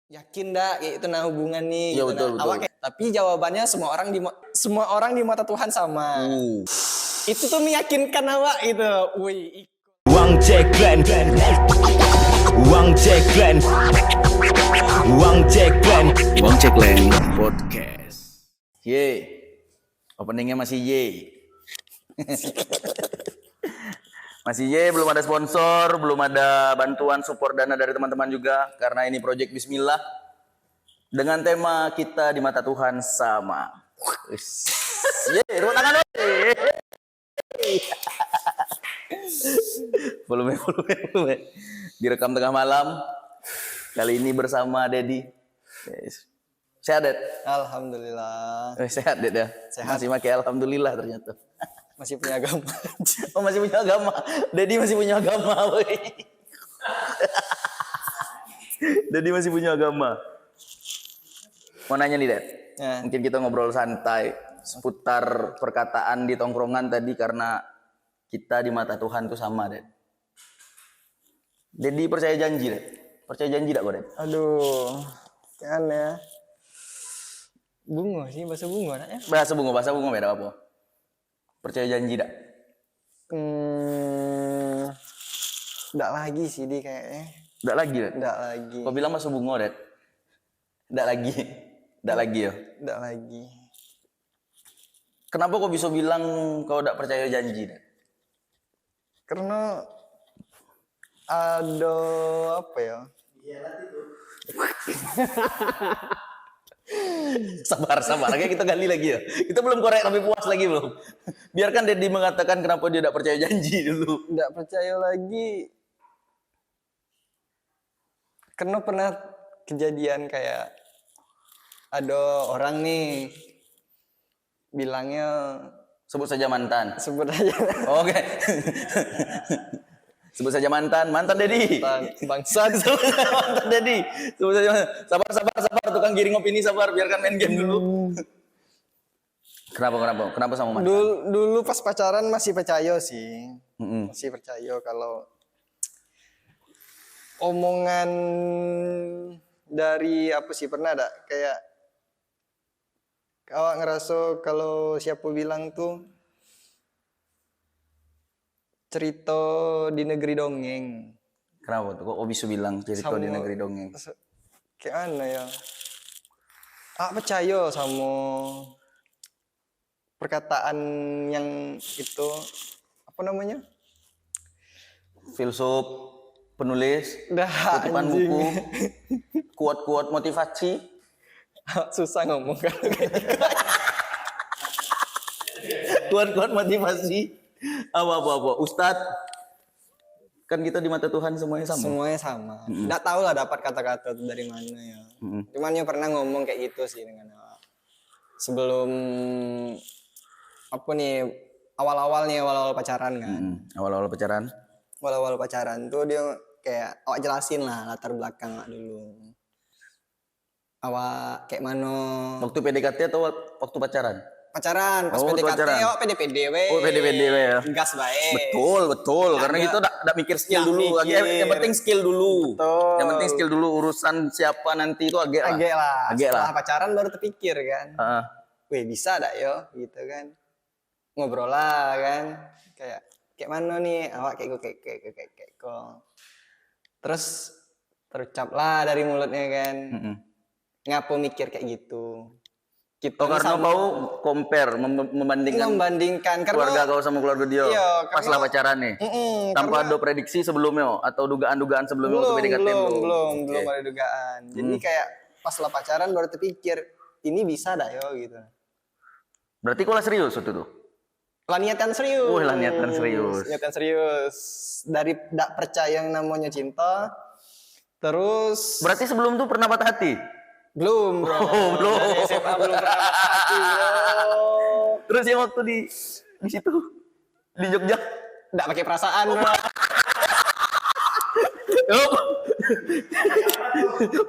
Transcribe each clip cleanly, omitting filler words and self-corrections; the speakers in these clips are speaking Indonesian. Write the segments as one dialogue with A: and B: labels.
A: yakin dah kayak itu nah hubungan nih.
B: Iya,
A: gitu
B: betul,
A: nah.
B: betul.
A: Awak kayak, tapi jawabannya semua orang di mata Tuhan sama. Itu tuh meyakinkan awak gitu. Wih.
C: Wang Ceklen Podcast.
B: Ye. Openingnya masih ye. Masih ye, belum ada sponsor, belum ada bantuan support dana dari teman-teman juga karena ini project Bismillah dengan tema kita di mata Tuhan sama. Ye, tepuk tangan dong. Volume. Direkam tengah malam. Kali ini bersama Dedi. Sehat, Ded?
A: Alhamdulillah.
B: Sehat, Ded ya?
A: Sehat.
B: Masih pakai alhamdulillah ternyata.
A: Masih punya agama.
B: Oh, masih punya agama. Dedi masih punya agama, woy. Dedi masih punya agama. Mau nanya nih, Ded.
A: Ya.
B: Mungkin kita ngobrol santai seputar perkataan di tongkrongan tadi karena kita di mata Tuhan tuh sama, Ded. Dedi percaya janji, Ded. Percaya janji tak, Ded?
A: Aduh. Kan ya. Bunga sih, bahasa bunga nak ya.
B: Bahasa bunga beda apa? Percaya janji tak?
A: Nggak lagi sih di kayaknya.
B: Nggak lagi, Ded?
A: Nggak lagi.
B: Kau bilang bahasa bunga, Ded? Nggak lagi. Nggak lagi ya?
A: Nggak lagi.
B: Kenapa kau bisa bilang kau nggak percaya janji, Ded?
A: Karena ada apa ya?
B: Sabar. Kayaknya kita gali lagi ya. Kita belum korek tapi puas lagi belum. Biarkan Dedi mengatakan kenapa dia tidak percaya janji dulu.
A: Nggak percaya lagi. Karena pernah kejadian kayak ada orang nih bilangnya
B: Sebut saja mantan.
A: sebut aja
B: Oke. Sebut saja mantan Dedi.
A: bangsat.
B: Mantan Dedi. Sebut saja. Sabar tukang giring opini sabar biarkan main game dulu. Kenapa sama mantan?
A: Dulu pas pacaran masih percaya sih. Masih percaya kalau omongan dari apa sih pernah ada kayak awak ngerasa kalau siapa bilang tuh cerita di negeri dongeng.
B: Kenapa tuh? Kok bisa bilang cerita di negeri dongeng?
A: Kayak mana ya? Percaya sama perkataan yang itu apa namanya?
B: Filsuf, penulis,
A: Dah
B: kutipan
A: anjing.
B: buku, quote motivasi.
A: Susah ngomong kan.
B: Quote motivasi. Apa. Ustadz. Kan kita di mata Tuhan semuanya sama.
A: Semuanya sama. Nggak tahu lah dapat kata-kata itu dari mana ya. Cuman ya pernah ngomong kayak gitu sih dengan awak. Sebelum apa nih awal-awal pacaran kan.
B: Awal-awal pacaran.
A: Awal-awal pacaran tuh dia kayak awak jelasin lah latar belakang awak dulu. Awak kayak mana?
B: Waktu PDKT atau waktu pacaran?
A: Pacaran, pas
B: Oh,
A: PDKT
B: pacaran.
A: awak PDPD we.
B: Oh, PDPD we ya.
A: Gas baik.
B: Betul. Karena kita udah mikir skill
A: Nggak
B: dulu.
A: mikir.
B: Yang penting skill dulu.
A: Betul.
B: Yang penting skill dulu. Urusan siapa nanti itu agak lah.
A: Setelah pacaran baru terpikir kan.
B: Heeh.
A: Bisa dak yo gitu kan. Ngobrol lah kan. Kayak mana nih awak kayak kok. Terus terucap lah dari mulutnya kan. Ngapa mikir kayak gitu? Kita
B: Karena kau compare,
A: membandingkan
B: keluarga
A: karena
B: kau sama keluarga dia.
A: Iya,
B: Pas lah pacaran nih. Tanpa ada prediksi sebelumnya atau dugaan-dugaan sebelumnya waktu PDKT
A: belum ada dugaan. Jadi kayak pas lah pacaran baru terpikir ini bisa dah yo gitu.
B: Berarti kau lah serius waktu itu?
A: Lah niatan serius.
B: Niatan serius.
A: Niatan serius. Dari tidak percaya yang namanya cinta. Terus
B: Berarti sebelum tuh pernah patah hati?
A: belum, bro.
B: Belum.
A: Dari SMA belum pernah patah hati, bro.
B: Terus yang waktu di situ di Jogja
A: Nggak pakai perasaan, bro.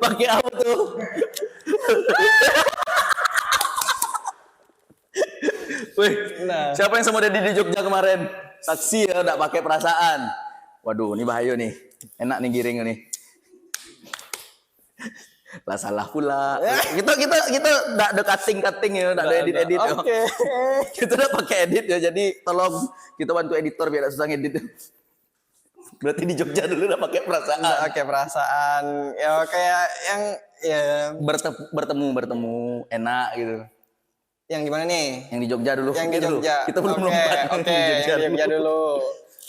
B: pakai apa tuh? Wih, siapa yang sama Dedi di Jogja kemarin? Saksi ya, nggak pakai perasaan. Waduh, ini bahaya nih. Enak nih giring nih. Lah salah pula. Kita enggak ada cutting ya, enggak ada edit.
A: Oke.
B: Kita udah pakai edit ya. Jadi tolong kita bantu editor biar susah ngedit. Berarti di Jogja dulu udah pakai perasaan.
A: Oke, perasaan. Ya kayak yang ya
B: Bertemu enak gitu.
A: yang gimana nih?
B: Yang di Jogja dulu.
A: Yang di
B: Gitu dulu.
A: Jogja.
B: Kita belum
A: Oke,
B: lompat.
A: Oke, yang di Jogja dulu.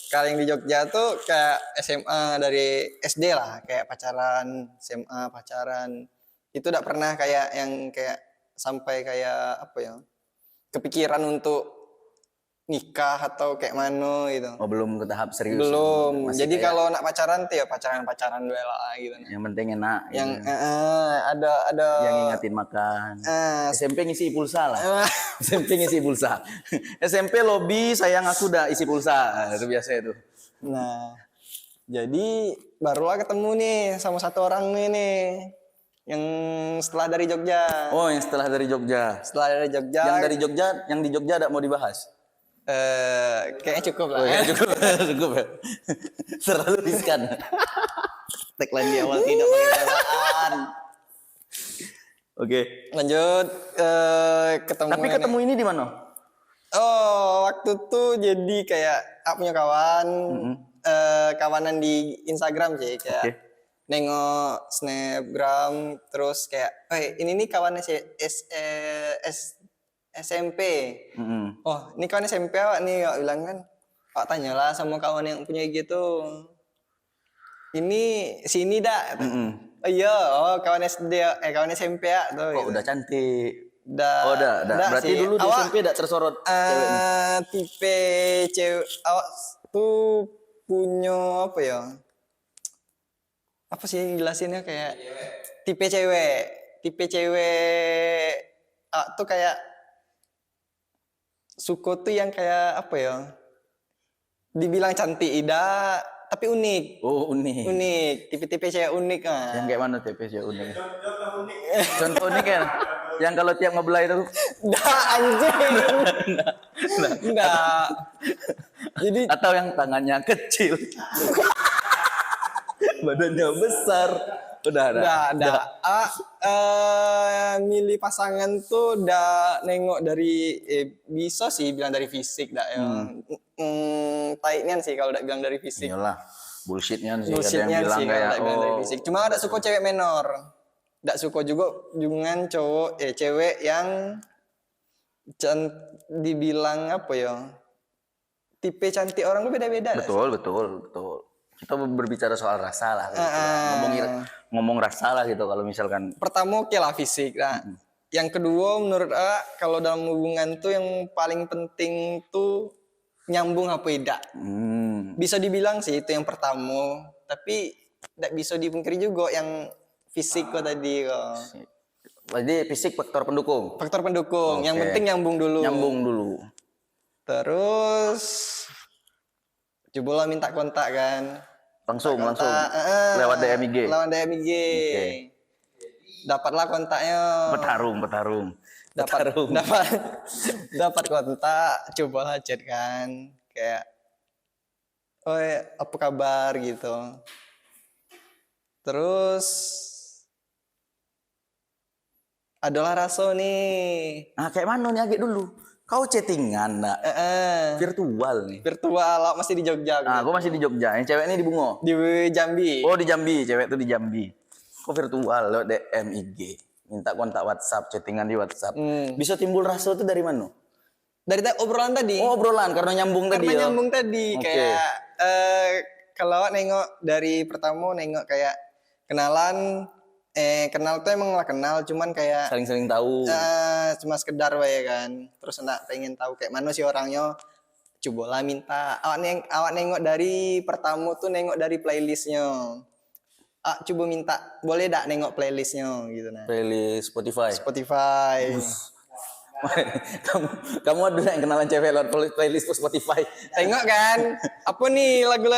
A: Kalau yang di Jogja tuh kayak SMA dari SD lah, kayak pacaran, SMA pacaran. Itu udah pernah kayak yang kayak sampai kayak apa ya? Kepikiran untuk nikah atau kayak mana gitu.
B: Oh, belum ke tahap serius.
A: Belum.
B: Masih
A: Jadi
B: kayak
A: kalau nak pacaran tuh ya pacaran-pacaran dulu lah gitu.
B: yang penting enak.
A: Yang
B: gitu.
A: ada
B: Yang ngingetin makan.
A: eh,
B: SMP ngisi pulsa lah. SMP ngisi pulsa. SMP lobby sayang aku udah isi pulsa. Itu biasa itu.
A: Nah, jadi barulah ketemu nih sama satu orang nih yang setelah dari Jogja.
B: Oh, yang setelah dari Jogja.
A: Setelah dari Jogja,
B: Yang di Jogja ada mau dibahas.
A: kayaknya cukup lah.
B: Oh, ya, cukup, cukup ya. Terlalu riskan. Tagline di awal tidak pakai perasaan. Oke.
A: Lanjut ketemu.
B: Tapi ketemu ini di mana?
A: Oh, waktu tuh jadi kayak aku punya kawan, kawanan di Instagram sih kayak.
B: Oke.
A: Nengok snapgram terus kayak, ini nih kawannya SMP. Oh, ini kawan SMP awak nih, awak bilang kan. Awak tanyalah sama kawan yang punya gitu. Ini sini dak. Oh iya, kawan SD, kawan SMP ya tuh.
B: Kok udah cantik.
A: Udah.
B: Oh, udah. Berarti
A: sih.
B: dulu di
A: Awak,
B: SMP udah tersorot ceweknya.
A: tipe cewek awak tuh punya apa ya? Apa sih jelasinnya kayak tipe cewek tuh kayak suku tuh yang kayak apa ya, dibilang cantik tidak tapi unik.
B: Oh, unik.
A: Tipe-tipe cewek unik
B: Yang kayak mana TPC unik? Contoh unik kan? Yang kalau tiap ngebelah itu
A: Nggak anjing. Nggak. Jadi
B: atau yang tangannya kecil. Badannya besar. Udah.
A: Milih pasangan tuh udah nengok dari bisa sih bilang dari fisik dah ya. Taiknya sih kalau udah bilang dari fisik.
B: Iyalah, bullshitnya sih. Ada
A: Bullshitnya
B: yang bilang
A: sih kalau
B: kayak
A: udah bilang dari fisik. Cuma ada suka cewek menor. Nggak suka juga dengan cewek yang dibilang apa ya? Tipe cantik orang tuh beda-beda.
B: Betul. Kita berbicara soal rasa lah. Gitu. Ngomong rasa lah gitu kalau misalkan.
A: Pertama oke lah fisik. Nah, yang kedua menurut kalau dalam hubungan tuh yang paling penting tuh nyambung apa tidak. Bisa dibilang sih itu yang pertama, tapi tidak bisa dipungkiri juga yang fisik kok tadi kok.
B: Jadi fisik faktor pendukung.
A: Faktor pendukung. Yang penting nyambung dulu. Terus cobalah minta kontak kan.
B: Langsung lewat DM IG.
A: Lewat DM IG.
B: Okay.
A: Dapatlah kontaknya.
B: Petarung.
A: Dapat kontak, cobalah chat kan. Kayak apa kabar gitu. Terus adalah rasa nih.
B: Kayak mana nih agak dulu? Kau chattingan enggak? Virtual nih.
A: Virtual, masih di Jogja.
B: Aku masih di Jogja. Yang cewek ini di Bungo.
A: Di Jambi.
B: Oh, di Jambi. Cewek tuh di Jambi. Kok virtual lewat DM IG. Minta kontak WhatsApp, chattingan di WhatsApp. Bisa timbul rasa tuh dari mana?
A: Dari obrolan tadi.
B: Oh, obrolan karena nyambung tadi.
A: Karena nyambung tadi.
B: Okay.
A: Kayak kalau nengok dari pertama nengok kayak kenalan. Kenal tuh emang lah kenal, cuman kayak
B: saling tahu.
A: Cuma sekedar ya kan. Terus enggak pengen tahu kayak mana sih orangnya. Cobalah minta. Awak nengok dari pertama tuh nengok dari playlistnya. Coba minta, boleh enggak nengok playlistnya gitu nah.
B: Playlist Spotify. kamu ada yang kenalan cewek lewat playlist Spotify.
A: Tengok kan. Apa nih lagu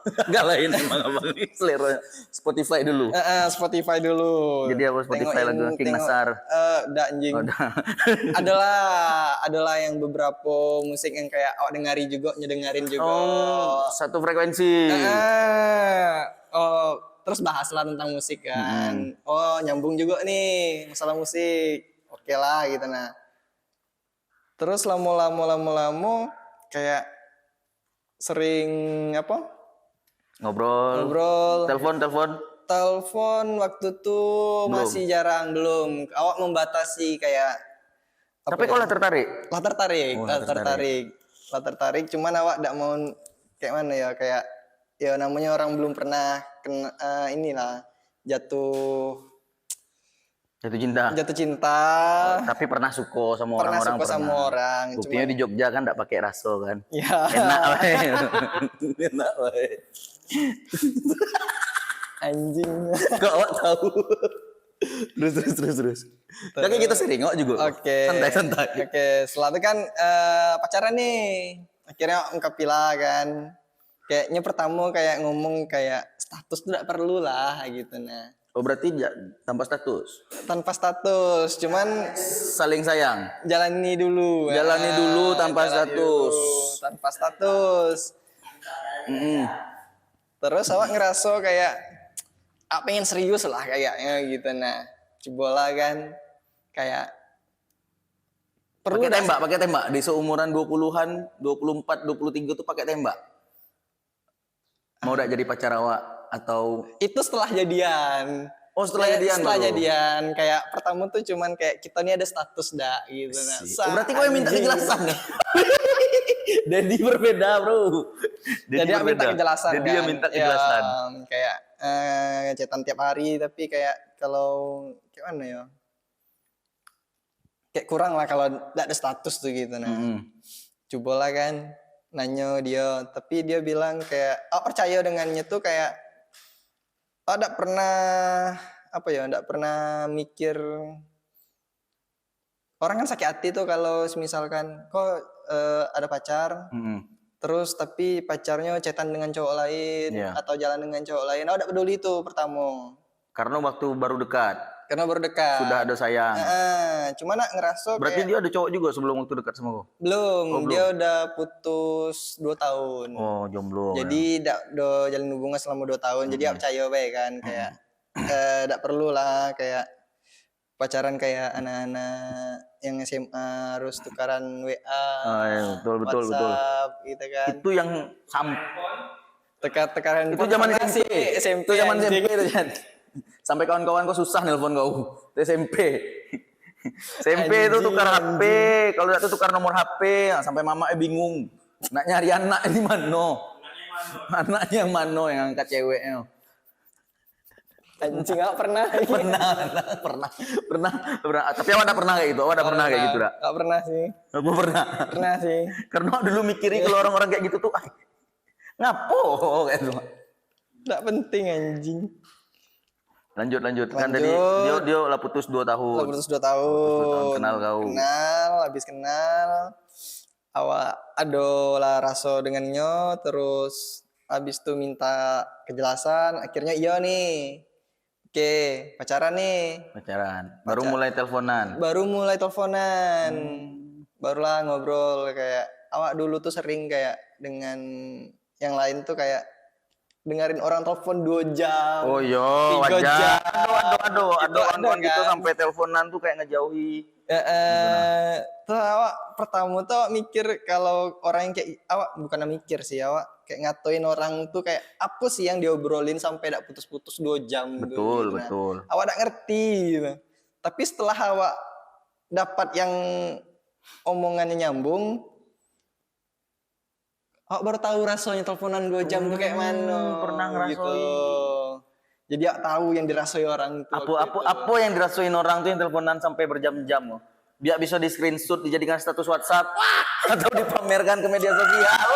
B: Gak lain emang abang ini selera Spotify dulu.
A: Spotify dulu.
B: Jadi apa Spotify lagu King Nasar?
A: Udah anjing. Adalah yang beberapa musik yang kayak awak dengerin juga, nyedengerin juga.
B: Oh, satu frekuensi.
A: terus bahaslah tentang musik kan. Oh, nyambung juga nih masalah musik. Oke lah gitu nah. Terus lama kayak sering apa? Ngobrol.
B: Telepon.
A: Waktu tuh
B: Belum.
A: masih jarang belum. Awak membatasi kayak
B: Tapi kok lah tertarik?
A: lah tertarik,
B: Oh,
A: lah tertarik. Cuman awak tidak mau kayak mana ya kayak ya namanya orang belum pernah kena inilah jatuh
B: Jatuh cinta. Tapi pernah suka sama
A: Pernah
B: orang-orang.
A: suka sama orang.
B: Buktinya di Jogja kan enggak pakai raso kan.
A: Ya.
B: Enak wae. Enak wae.
A: Anjing.
B: Kok awak tahu? Terus. Tapi kita sering kok juga.
A: Oke.
B: Santai.
A: Oke, setelah itu kan pacaran nih. Akhirnya ungkapilah kan. Kayaknya pertama kayak ngomong kayak status tuh tidak perlu lah gitu nah.
B: Oh berarti tanpa status.
A: Tanpa status, cuman
B: Saling sayang.
A: jalani dulu.
B: Jalani dulu tanpa
A: jalani
B: status.
A: dulu tanpa status. Terus awak ngerasa kayak pengen serius lah kayaknya gitu nah. Cobalah kan kayak
B: Pakai tembak di seumuran 20-an, 24, 23 tuh pakai tembak. Mau udah jadi pacar awak atau
A: itu setelah jadian.
B: Oh setelah jadian
A: Setelah
B: baru?
A: jadian kayak pertama tuh cuman kayak kita nih ada status dah gitu nah.
B: Oh, berarti kau yang minta kejelasan ya? Dedi berbeda bro.
A: Jadi aku minta kejelasan
B: Dedi
A: kan.
B: yang minta kejelasan.
A: Ya, kayak chatan tiap hari tapi kayak kalau kayak mana ya? Kayak kurang lah kalau tidak ada status tuh gitu nah. Cobalah kan nanya dia, tapi dia bilang kayak percaya dengannya tuh kayak tidak pernah tidak pernah mikir. Orang kan sakit hati tuh kalau misalkan kok ada pacar terus tapi pacarnya chatan dengan cowok lain atau jalan dengan cowok lain. Tidak peduli itu pertama.
B: Karena waktu baru dekat.
A: Karena baru dekat.
B: Sudah ada sayang.
A: Cuma nak ngerasa
B: berarti
A: kayak
B: dia ada cowok juga sebelum waktu dekat sama kau?
A: belum. Dia udah putus 2 tahun.
B: Oh jomblo.
A: Jadi udah jalan hubungan selama 2 tahun. Jadi aku percaya baik kan kayak tidak perlu lah kayak pacaran kayak anak-anak yang SMA harus tukaran WA,
B: betul.
A: WhatsApp gitu kan.
B: Itu yang
A: Tukaran
B: itu zaman SMP.
A: SMP.
B: Itu zaman
A: anjing.
B: SMP itu Jan. Sampai kawan-kawan kau susah nelpon kau. Itu SMP. SMP itu tukar HP, kalau tidak tuh tukar nomor HP, sampai mama bingung. Nak nyari anak di mana? Anaknya yang mana yang angkat ceweknya?
A: Anjing nggak pernah.
B: Pernah. Tapi awak pernah kayak gitu? Awak pernah kayak gitu dah?
A: Nggak pernah sih.
B: Aku pernah.
A: Pernah sih.
B: Karena dulu mikirin kalau orang-orang kayak gitu tuh, ngapo kayak gitu.
A: Nggak penting anjing.
B: Lanjut. Kan tadi dia lah putus 2 tahun.
A: Lah putus 2 tahun.
B: Kenal kau.
A: Habis kenal. Awak lah raso dengannya, terus habis itu minta kejelasan, akhirnya iya nih. Oke, pacaran nih.
B: Baru mulai teleponan.
A: Barulah ngobrol kayak awak dulu tuh sering kayak dengan yang lain tuh kayak dengerin orang telepon 2 jam.
B: Oh iya,
A: 3
B: wajar.
A: jam.
B: Aduh, kawan-kawan gitu
A: kan?
B: sampai teleponan tuh kayak ngejauhi.
A: Tuh awak pertama tuh awak mikir kalau orang yang kayak awak bukan mikir sih, awak kayak ngatoin orang tuh kayak apa sih yang diobrolin sampai tidak putus-putus 2 jam.
B: Betul.
A: Awak tidak ngerti gitu. Tapi setelah awak dapat yang omongannya nyambung, awak baru tahu rasanya teleponan 2 jam tuh kayak mana.
B: Pernah ngerasain.
A: Gitu. Jadi awak tahu yang dirasoi orang tuh.
B: Apa yang dirasain orang tuh yang teleponan sampai berjam-jam loh. Biar bisa di screenshot dijadikan status WhatsApp atau dipamerkan ke media sosial.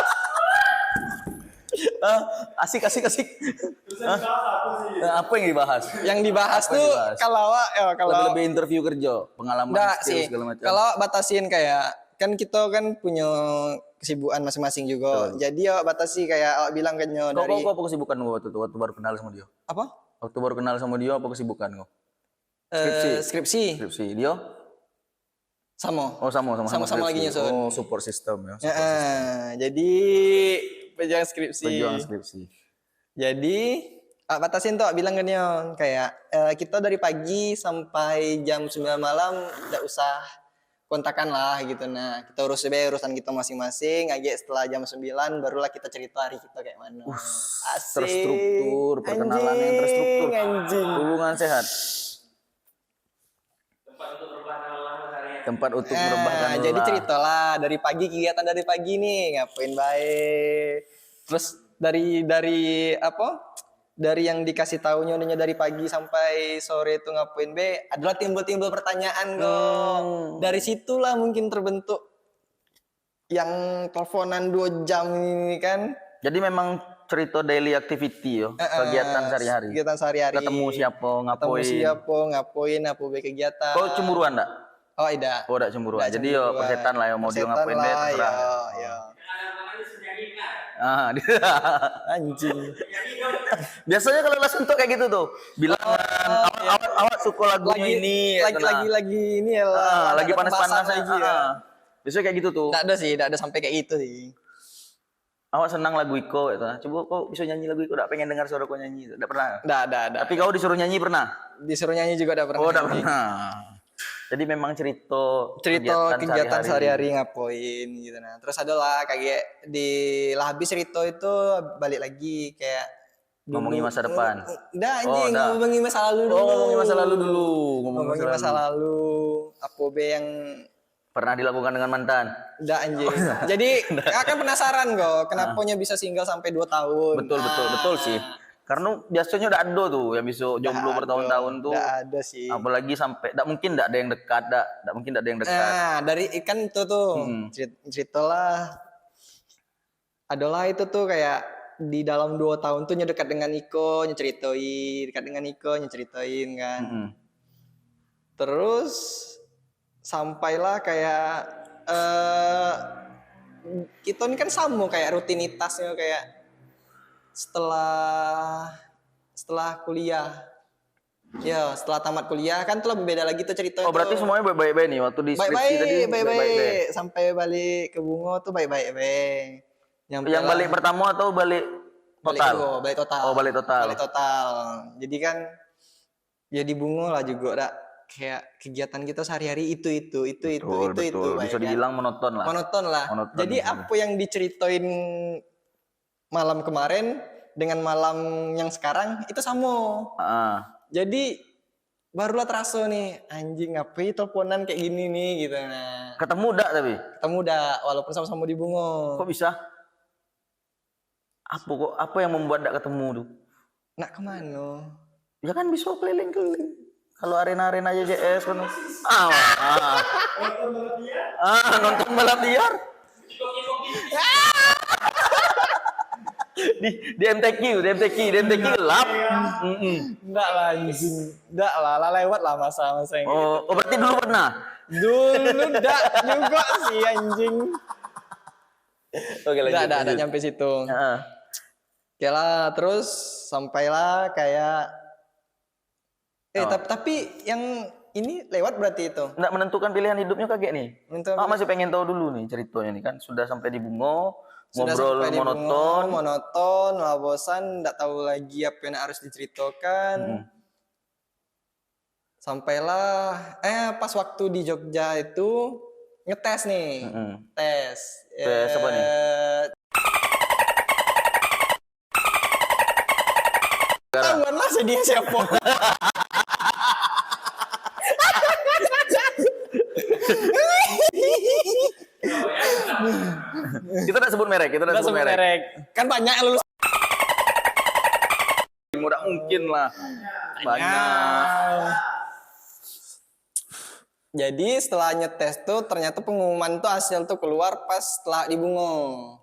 B: Asik. Apa yang dibahas?
A: Yang dibahas tuh kalau
B: lebih interview kerja, pengalaman skill segala macam.
A: Kalau batasin kayak kan kita kan punya kesibukan masing-masing juga. Jadi awak batasi kayak awak bilang kan dari
B: Kau apa kesibukan kau waktu baru kenal sama dia?
A: apa?
B: Waktu baru kenal sama dia apa kesibukan kau?
A: Skripsi.
B: Dia?
A: Sama.
B: Oh sama
A: Sama-sama lagi nyusun.
B: Oh support system ya.
A: Jadi pejuang skripsi.
B: Skripsi.
A: Jadi batasin tuh bilang gini kayak kita dari pagi sampai jam 9 malam nggak usah kontakan lah gitu. Nah, kita urus aja urusan kita masing-masing. Aja setelah jam 9 barulah kita cerita hari kita kayak mana. Asik.
B: Terstruktur, perkenalan yang terstruktur.
A: Anjing.
B: Hubungan sehat. Tempat untuk merebahkan lelah.
A: Jadi ceritalah dari pagi, kegiatan dari pagi nih ngapain baik. Terus dari apa? Dari yang dikasih tahunya dari pagi sampai sore itu ngapain be, adalah timbul pertanyaan dong. Dari situlah mungkin terbentuk yang teleponan 2 jam ini kan.
B: Jadi memang cerita daily activity yo, kegiatan sehari-hari.
A: Kegiatan sehari-hari.
B: Ketemu siapa, ngapain.
A: Apa be kegiatan.
B: Kau cemburuan enggak?
A: Oh, tidak.
B: Oh, enggak cemburuan. Jadi yo persetan lah yo mau dia ngapain be terserah.
A: Ya. Anjing.
B: Biasanya kalau langsung tuh kayak gitu tuh. Bilang awak suka lagu ini.
A: Lagi ini ya lah.
B: Lagi panas-panas
A: aja.
B: ya. Biasanya kayak gitu tuh.
A: Tidak ada sampai kayak gitu sih.
B: Awak senang lagu Iko gitu. Coba kau bisa nyanyi lagu Iko, enggak pengen dengar suara kau nyanyi. Enggak pernah.
A: Enggak.
B: Tapi kau disuruh nyanyi pernah?
A: Disuruh nyanyi juga enggak pernah.
B: Oh, enggak pernah. Jadi memang cerita
A: kegiatan sehari-hari ngapain gitu. Nah, terus adalah kayak di lah habis cerita itu balik lagi kayak
B: ngomongin masa depan.
A: Enggak anjing, ngomongin masa lalu dulu.
B: Oh, ngomongin masa lalu dulu.
A: Ngomongin masa lalu. Apa be yang
B: pernah dilakukan dengan mantan?
A: Enggak anjing. Jadi akan penasaran kok kenapanya bisa single sampai 2 tahun.
B: Betul sih. Karena biasanya udah ada tuh yang bisa jomblo bertahun-tahun tuh.
A: Enggak ada sih.
B: Apalagi sampai enggak mungkin enggak ada yang dekat, enggak mungkin enggak ada yang dekat.
A: Nah, dari ikan itu tuh ceritalah adalah itu tuh kayak di dalam 2 tahun tuh dekat dengan Iko, nyeritain, dekat dengan Iko, nyeritain kan. Terus sampailah kayak kita ini kan sama kayak rutinitasnya kayak setelah kuliah. Ya, setelah tamat kuliah kan tuh lebih beda lagi tuh cerita.
B: Oh, berarti semuanya baik-baik nih waktu di skripsi tadi.
A: Baik-baik. Sampai balik ke Bungo tuh baik-baik.
B: Yang balik pertama atau balik total?
A: Balik total.
B: Oh, balik total.
A: Balik total. Jadi kan ya di Bungo lah juga kayak kegiatan kita sehari-hari itu.
B: Betul. Bisa dibilang monoton lah.
A: Monoton lah. Jadi apa yang diceritain malam kemarin dengan malam yang sekarang itu sama. Jadi barulah terasa nih anjing ngapain teleponan kayak gini nih gitu. Nah,
B: ketemu dak tapi?
A: Ketemu dak walaupun sama-sama di Bungo.
B: Kok bisa? Apa yang membuat dak ketemu tuh?
A: Nak kemana?
B: Ya kan bisa keliling-keliling. Kalau arena-arena JJS kan. Nonton balap liar. di MTQ gelap.
A: Enggak lah anjing. Enggak lah lewat lah masa-masa yang gitu.
B: Oh, berarti dulu pernah?
A: Dulu enggak juga sih anjing.
B: Oke, lanjut.
A: Enggak nyampe situ. Oke lah, terus sampailah kayak tapi yang ini lewat berarti itu.
B: Enggak menentukan pilihan hidupnya kaget nih. Masih pengen tahu dulu nih ceritanya nih kan sudah sampai di Bungo. Ngobrol
A: monoton, lah bosan, enggak tahu lagi apa yang harus diceritakan. Sampailah pas waktu di Jogja itu ngetes nih. Tes
B: apa nih?
A: Tahuan lah dia siapa.
B: Kita udah sebut merek,
A: Kan banyak yang lulus.
B: Mudah mungkin lah. Banyak.
A: Jadi setelah nyetes tuh ternyata pengumuman tuh hasil tuh keluar pas setelah di Bungo.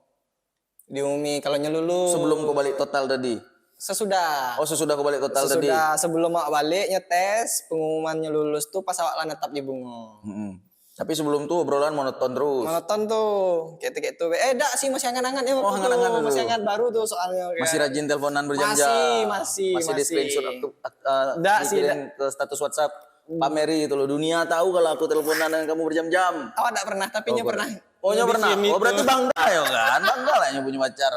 A: Diumumi kalau lulus.
B: Sebelum kau balik total tadi.
A: Sesudah.
B: Oh, sesudah kau balik total tadi.
A: Sebelum awak balik nyetes, pengumumannya lulus tuh pas awak lah netap di Bungo.
B: Tapi sebelum tuh obrolan monoton terus.
A: Monoton tuh, kayak tuh. Dak sih masih hangat-hangat ya.
B: Hangat-hangat dulu.
A: Masih hangat baru tuh soalnya.
B: Masih rajin teleponan berjam-jam.
A: Masih
B: di screenshot ke status WhatsApp. Pameri itu loh, dunia tahu kalau aku teleponan dengan kamu berjam-jam.
A: Awak enggak pernah, tapi pernah.
B: Pernah. Oh, pernah. Oh, berarti bangga ya kan? Bangga lah yang punya pacar.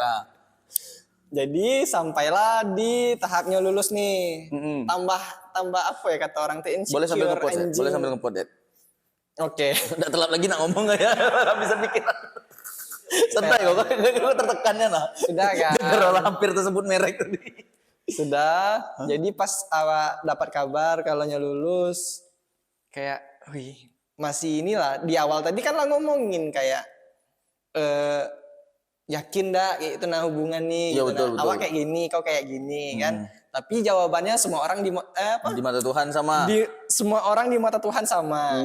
A: Jadi sampailah di tahapnya lulus nih.
B: Mm-mm.
A: Tambah apa ya kata orang tuh insecure.
B: Boleh sambil nge-pod ya?
A: anjing.
B: Boleh sambil nge-pod ya?
A: Oke.
B: Udah telat lagi nak ngomong gak ya? Bisa pikiran. Santai kok, gue tertekannya nah.
A: Sudah kan.
B: Gara-gara hampir tersebut merek tadi.
A: Sudah. Jadi pas awak dapat kabar kalau lulus, kayak, wih, masih inilah. Di awal tadi kan lah ngomongin kayak, yakin dah kayak itu nah hubungan nih.
B: Iya,
A: gitu
B: betul,
A: nah.
B: betul.
A: Awak kayak gini, kau kayak gini kan. Tapi jawabannya semua orang
B: Di mata Tuhan sama.
A: semua orang di mata Tuhan sama.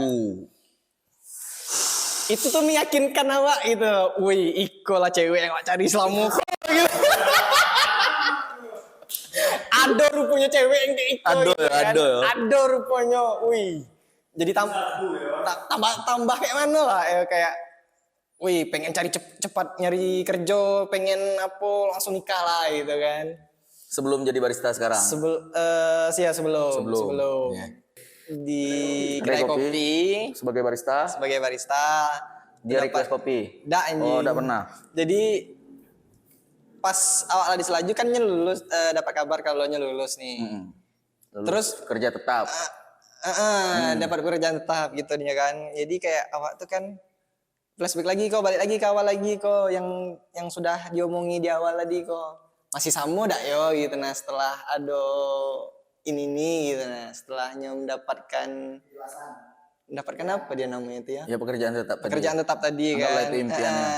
A: Itu tuh meyakinkan awak gitu. Wih, Iko lah cewek yang awak cari selama gitu. Ado rupanya cewek yang kayak Iko
B: Ado
A: gitu
B: ya,
A: kan.
B: ado ya.
A: Ado rupanya. Wih. Jadi tambah kayak mana lah ya, kayak wih, pengen cari cepat nyari kerja, pengen apa langsung nikah lah gitu kan.
B: Sebelum jadi barista sekarang.
A: Sebelum.
B: Iya.
A: Di
B: Kedai
A: kedai
B: kopi.
A: kopi
B: Sebagai barista,
A: sebagai barista.
B: dia
A: dapat-
B: request kopi.
A: Nggak, anjing.
B: Oh, enggak pernah.
A: Jadi pas awal di Selaju kan lulus, dapat kabar kalau lulus nih.
B: Lalu
A: Terus
B: kerja tetap.
A: dapat pekerjaan tetap gitu dia kan. Jadi kayak awak tuh kan flashback lagi kok, balik lagi ke awal lagi kok, yang sudah diomongi di awal tadi kok. Masih sama dak yo gitu nah, setelah ada ini nih gitu nah, setelahnya mendapatkan apa dia namanya itu ya?
B: Ya pekerjaan tetap tadi.
A: Pekerjaan tetap tadi
B: Anggaplah
A: kan.
B: itu impiannya.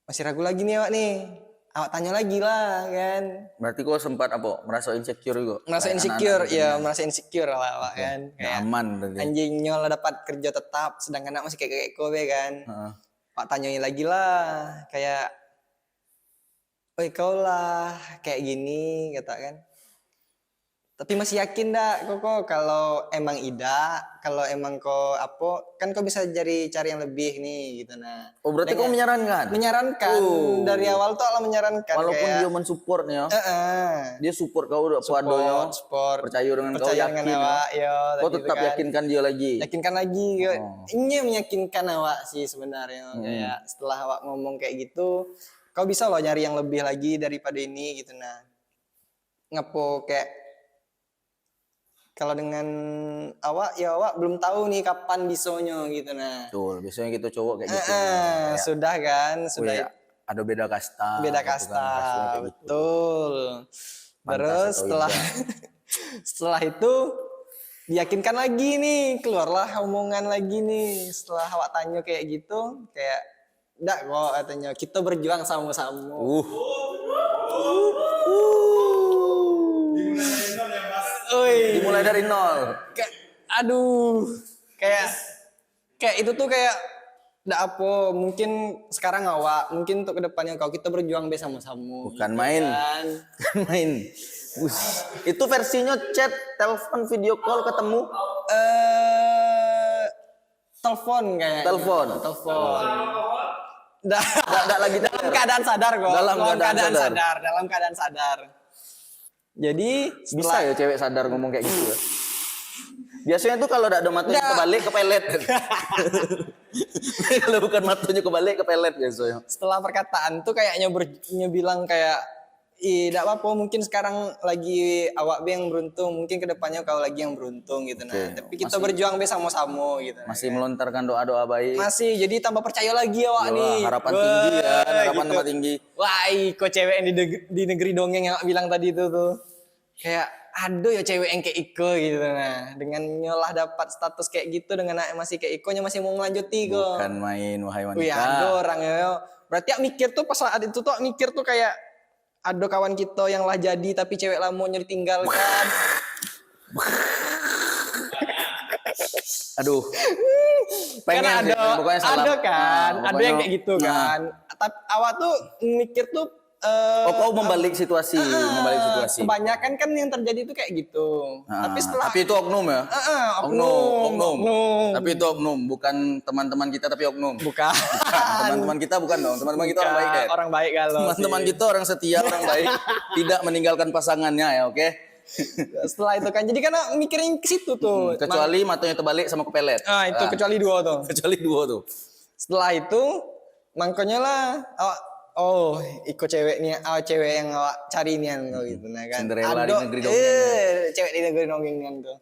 A: Masih ragu lagi nih awak nih. Awak tanya lagi lah kan.
B: Berarti kok sempat apa? Merasa insecure juga?
A: Merasa
B: Kayak
A: insecure,
B: anak-anak
A: ya
B: gitu.
A: merasa insecure lah awak kan.
B: Nggak
A: Kayak
B: aman berarti.
A: anjing nyol dapat kerja tetap, sedangkan anak masih kayak kowe kan.
B: Heeh.
A: Pak tanyain lagi lah, kayak, oi kau lah kayak gini kata kan. Tapi masih yakin dak kok kalau emang kalau emang kau apa kan kau bisa cari yang lebih nih gitu nah.
B: Oh berarti kau menyarankan?
A: Menyarankan dari awal tuh Allah menyarankan
B: Walaupun
A: kayak,
B: dia mensupportnya, dia support kau udah padonya,
A: support,
B: percaya dengan kau,
A: percaya
B: yakin.
A: dengan awak, ya,
B: Kau
A: tadi
B: tetap
A: itu kan.
B: yakinkan dia lagi.
A: Yakinkan lagi, ini meyakinkan awak sih sebenarnya. Kayak setelah awak ngomong kayak gitu, kau bisa loh nyari yang lebih lagi daripada ini gitu nah. Ngapo kayak kalau dengan awak ya awak belum tahu nih kapan bisonya gitu nah.
B: Betul, biasanya gitu cowok kayak gitu.
A: Sudah kan,
B: Oh,
A: sudah
B: ya, ada beda kasta.
A: beda
B: gitu kan,
A: kasta,
B: kayak gitu.
A: betul.
B: Pantas
A: Terus
B: atau
A: setelah setelah itu diyakinkan lagi nih, keluarlah omongan lagi nih setelah awak tanya kayak gitu, kayak enggak kok katanya kita berjuang sama-sama.
B: Dimulai dari nol.
A: Aduh, kayak itu tuh kayak enggak apa, mungkin sekarang awak, mungkin untuk kedepannya kau kita berjuang bersama-sama.
B: Bukan main.
A: Kan?
B: Bukan main. Itu versinya chat, telepon, video call, ketemu.
A: Telepon kayaknya.
B: Telepon. Nggak lagi
A: Dalam keadaan sadar kok.
B: Dalam keadaan sadar.
A: Dalam keadaan sadar. Jadi
B: Bisa ya cewek sadar ngomong kayak gitu ya. Biasanya tuh kalau ada matunya kebalik ke pelet. Kalau bukan matunya kebalik ke pelet biasanya.
A: setelah perkataan tuh kayaknya bilang kayak tidak apa-apa, mungkin sekarang lagi awak yang beruntung, mungkin kedepannya kau lagi yang beruntung gitu nah. Tapi kita berjuang bersama-sama gitu.
B: Masih melontarkan doa-doa baik.
A: Masih jadi tambah percaya lagi awak
B: Wah,
A: nih.
B: harapan tinggi ya, harapan
A: gitu.
B: tambah tinggi.
A: Wah, kok cewek yang di negeri dongeng yang bilang tadi itu tuh. Kayak aduh ya cewek yang kayak Iko gitu nah. Dengan nyolah dapat status kayak gitu dengan masih kayak Ikonya masih mau ngelanjuti kok.
B: Bukan main wahai wanita.
A: Wih, ada orang ya. Berarti aku mikir tuh pas saat itu tuh aku mikir tuh kayak ada kawan kita yang lah jadi tapi cewek lah mau ditinggalkan.
B: Aduh. Pengen
A: Kan
B: sih, pokoknya salah.
A: ada kan,
B: Nah,
A: ada yang
B: pokoknya-
A: kayak gitu kan. Tapi awak tuh mikir tuh
B: kau membalik situasi,
A: kebanyakan kan yang terjadi itu kayak gitu. Tapi setelah
B: tapi itu oknum ya?
A: oknum.
B: Tapi itu oknum, bukan teman-teman kita tapi oknum.
A: Bukan.
B: Teman-teman kita bukan dong, teman-teman kita orang baik deh.
A: Orang baik kalau.
B: Teman-teman kita orang setia, orang baik, tidak meninggalkan pasangannya ya, oke?
A: Setelah itu kan, jadi kan mikirin ke situ tuh.
B: Kecuali matanya terbalik sama kepelet.
A: Itu kecuali dua tuh.
B: Kecuali dua tuh.
A: Setelah itu, makanya lah oh ikut cewek nih, cewek yang awak cari nian kau gitu nah kan.
B: Cinderella di negeri dongeng.
A: Cewek di negeri dongeng nian tuh.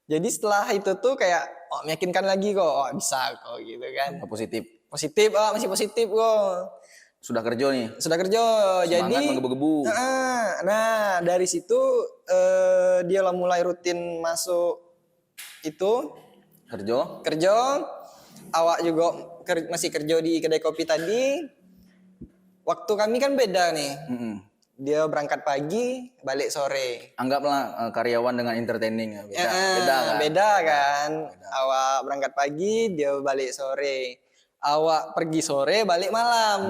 A: Jadi setelah itu tuh kayak meyakinkan lagi kok, bisa kok gitu kan.
B: Positif.
A: Positif, masih positif kok.
B: Sudah kerja nih.
A: Sudah kerja,
B: Semangat
A: jadi
B: menggebu-gebu.
A: nah dari situ dia lah mulai rutin masuk itu
B: Kerja.
A: awak juga masih kerja di kedai kopi tadi. Waktu kami kan beda nih,
B: Mm-mm.
A: dia berangkat pagi balik sore.
B: Anggaplah karyawan dengan entertaining ya. Beda kan.
A: Beda kan. Awak berangkat pagi, dia balik sore. Awak pergi sore, balik malam.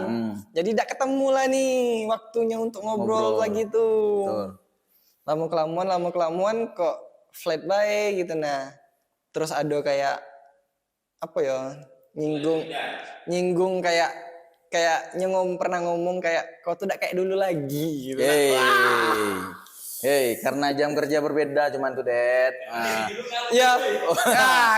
A: Jadi tidak ketemu lah nih waktunya untuk ngobrol lagi tuh.
B: Betul.
A: Lama kelamuan kok flat baik gitu nah. Terus ada kayak apa ya? Nyinggung kayak pernah ngomong kayak kau tuh tidak kayak dulu lagi gitu.
B: Hei, karena jam kerja berbeda cuman tuh, Det.
A: Ya,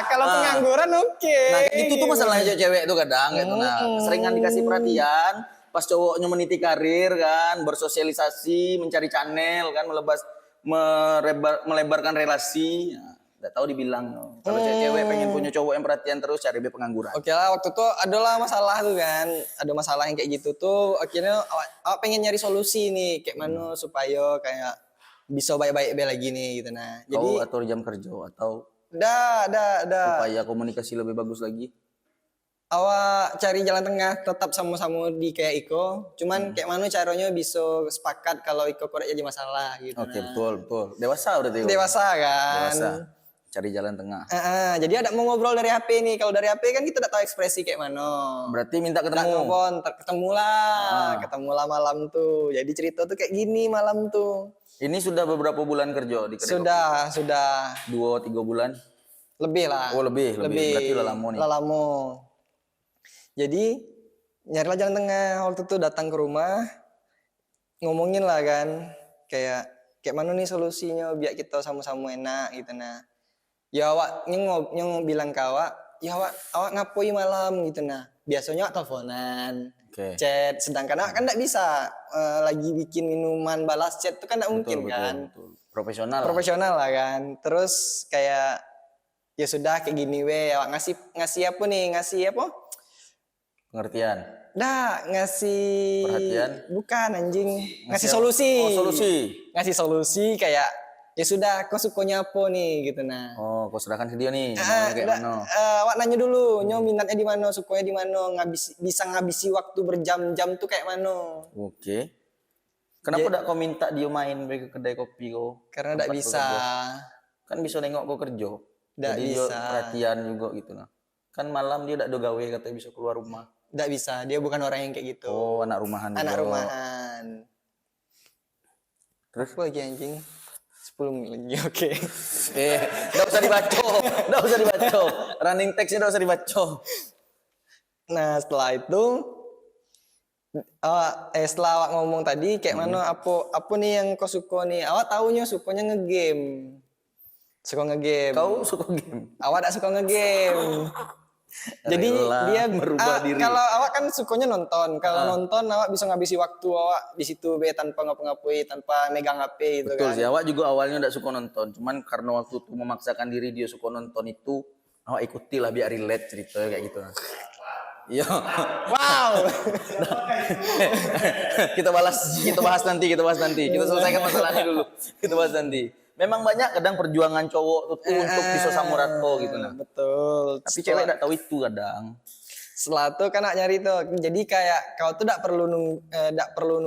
A: kalau pengangguran oke.
B: Nah, itu tuh masalahnya cewek tuh kadang gitu. Nah, seringan dikasih perhatian, pas cowoknya meniti karir kan, bersosialisasi, mencari channel kan, melebarkan relasi. Nah, nggak tahu dibilang. Kalau cewek pengen punya cowok yang perhatian terus, cari dia pengangguran.
A: Oke lah, waktu itu adalah masalah tuh kan, ada masalah yang kayak gitu tuh. Akhirnya awak pengen nyari solusi nih, kayak mana supaya kayak bisa baik-baik lagi nih gitu nah. Jadi
B: Kau atur jam kerja atau
A: dah.
B: supaya komunikasi lebih bagus lagi.
A: Awak cari jalan tengah, tetap sama-sama di kayak Iko. Cuman kayak mana caranya bisa sepakat kalau Iko korek jadi masalah gitu.
B: Oke, betul. Dewasa udah tuh.
A: Dewasa kan.
B: Dewasa. Cari jalan tengah.
A: Jadi ada mau ngobrol dari HP nih. Kalau dari HP kan kita tidak tahu ekspresi kayak mana.
B: Berarti minta
A: Nggak
B: ketemu.
A: nelfon, ketemu lah malam tuh. Jadi cerita tuh kayak gini malam tuh.
B: Ini sudah beberapa bulan kerja di kedai
A: Sudah.
B: kopi? 2-3 bulan?
A: Lebih lah.
B: Oh, lebih. Berarti udah lama nih.
A: Udah lama. Jadi nyarilah jalan tengah. Waktu itu datang ke rumah, ngomongin lah kan, kayak mana nih solusinya biar kita sama-sama enak gitu nah. Ya awak nyong bilang ke awak, ya awak ngapoi malam gitu nah. Biasanya awak teleponan, chat, sedangkan awak kan enggak bisa lagi bikin minuman balas chat itu kan enggak mungkin kan.
B: Betul.
A: Profesional lah kan. Terus kayak ya sudah kayak gini awak ngasih apa nih? Ngasih apa?
B: Pengertian.
A: Ngasih
B: perhatian.
A: Bukan anjing. Ngasih solusi.
B: Solusi.
A: Ngasih solusi kayak ya sudah kau sukanya apa nih gitu nah.
B: Kau serahkan ke dia nih. Kayak mana?
A: Awak nanya dulu, nyo minatnya di mana, sukanya di mana, bisa ngabisi waktu berjam-jam tuh kayak mana.
B: Oke. Kenapa tidak kau minta dia main ke kedai kopi kau?
A: Karena tidak bisa.
B: Kan bisa nengok kau kerja.
A: Jadi
B: bisa. Dia perhatian juga gitu nah. Kan malam dia tidak ada gawe katanya bisa keluar rumah.
A: Tidak bisa, dia bukan orang yang kayak gitu.
B: Oh, anak rumahan.
A: Terus apa lagi anjing? 10 menit lagi, oke.
B: Nggak usah dibaca. Running text-nya nggak usah dibaca.
A: Nah, setelah itu setelah awak ngomong tadi kayak mana apa nih yang kau suka nih? Awak taunya sukanya ngegame. Suka ngegame.
B: Kau suka game?
A: Awak tidak suka ngegame. Jadi dia
B: merubah diri.
A: Kalau awak kan sukanya nonton. Kalau nonton awak bisa ngabisi waktu awak di situ tanpa ngapa-ngapain, tanpa megang HP gitu.
B: Betul
A: kan.
B: sih, awak juga awalnya tidak suka nonton. Cuman karena waktu itu memaksakan diri dia suka nonton itu, awak ikutilah biar relate cerita kayak gitu. Iya.
A: Wow.
B: kita bahas nanti. Kita selesaikan masalahnya dulu. Kita bahas nanti. Memang banyak kadang perjuangan cowok tuh untuk bisa samurato gitu nah.
A: Betul.
B: Tapi cewek enggak tahu itu kadang.
A: Setelah itu kan nak nyari tuh. Jadi kayak kau tuh enggak perlu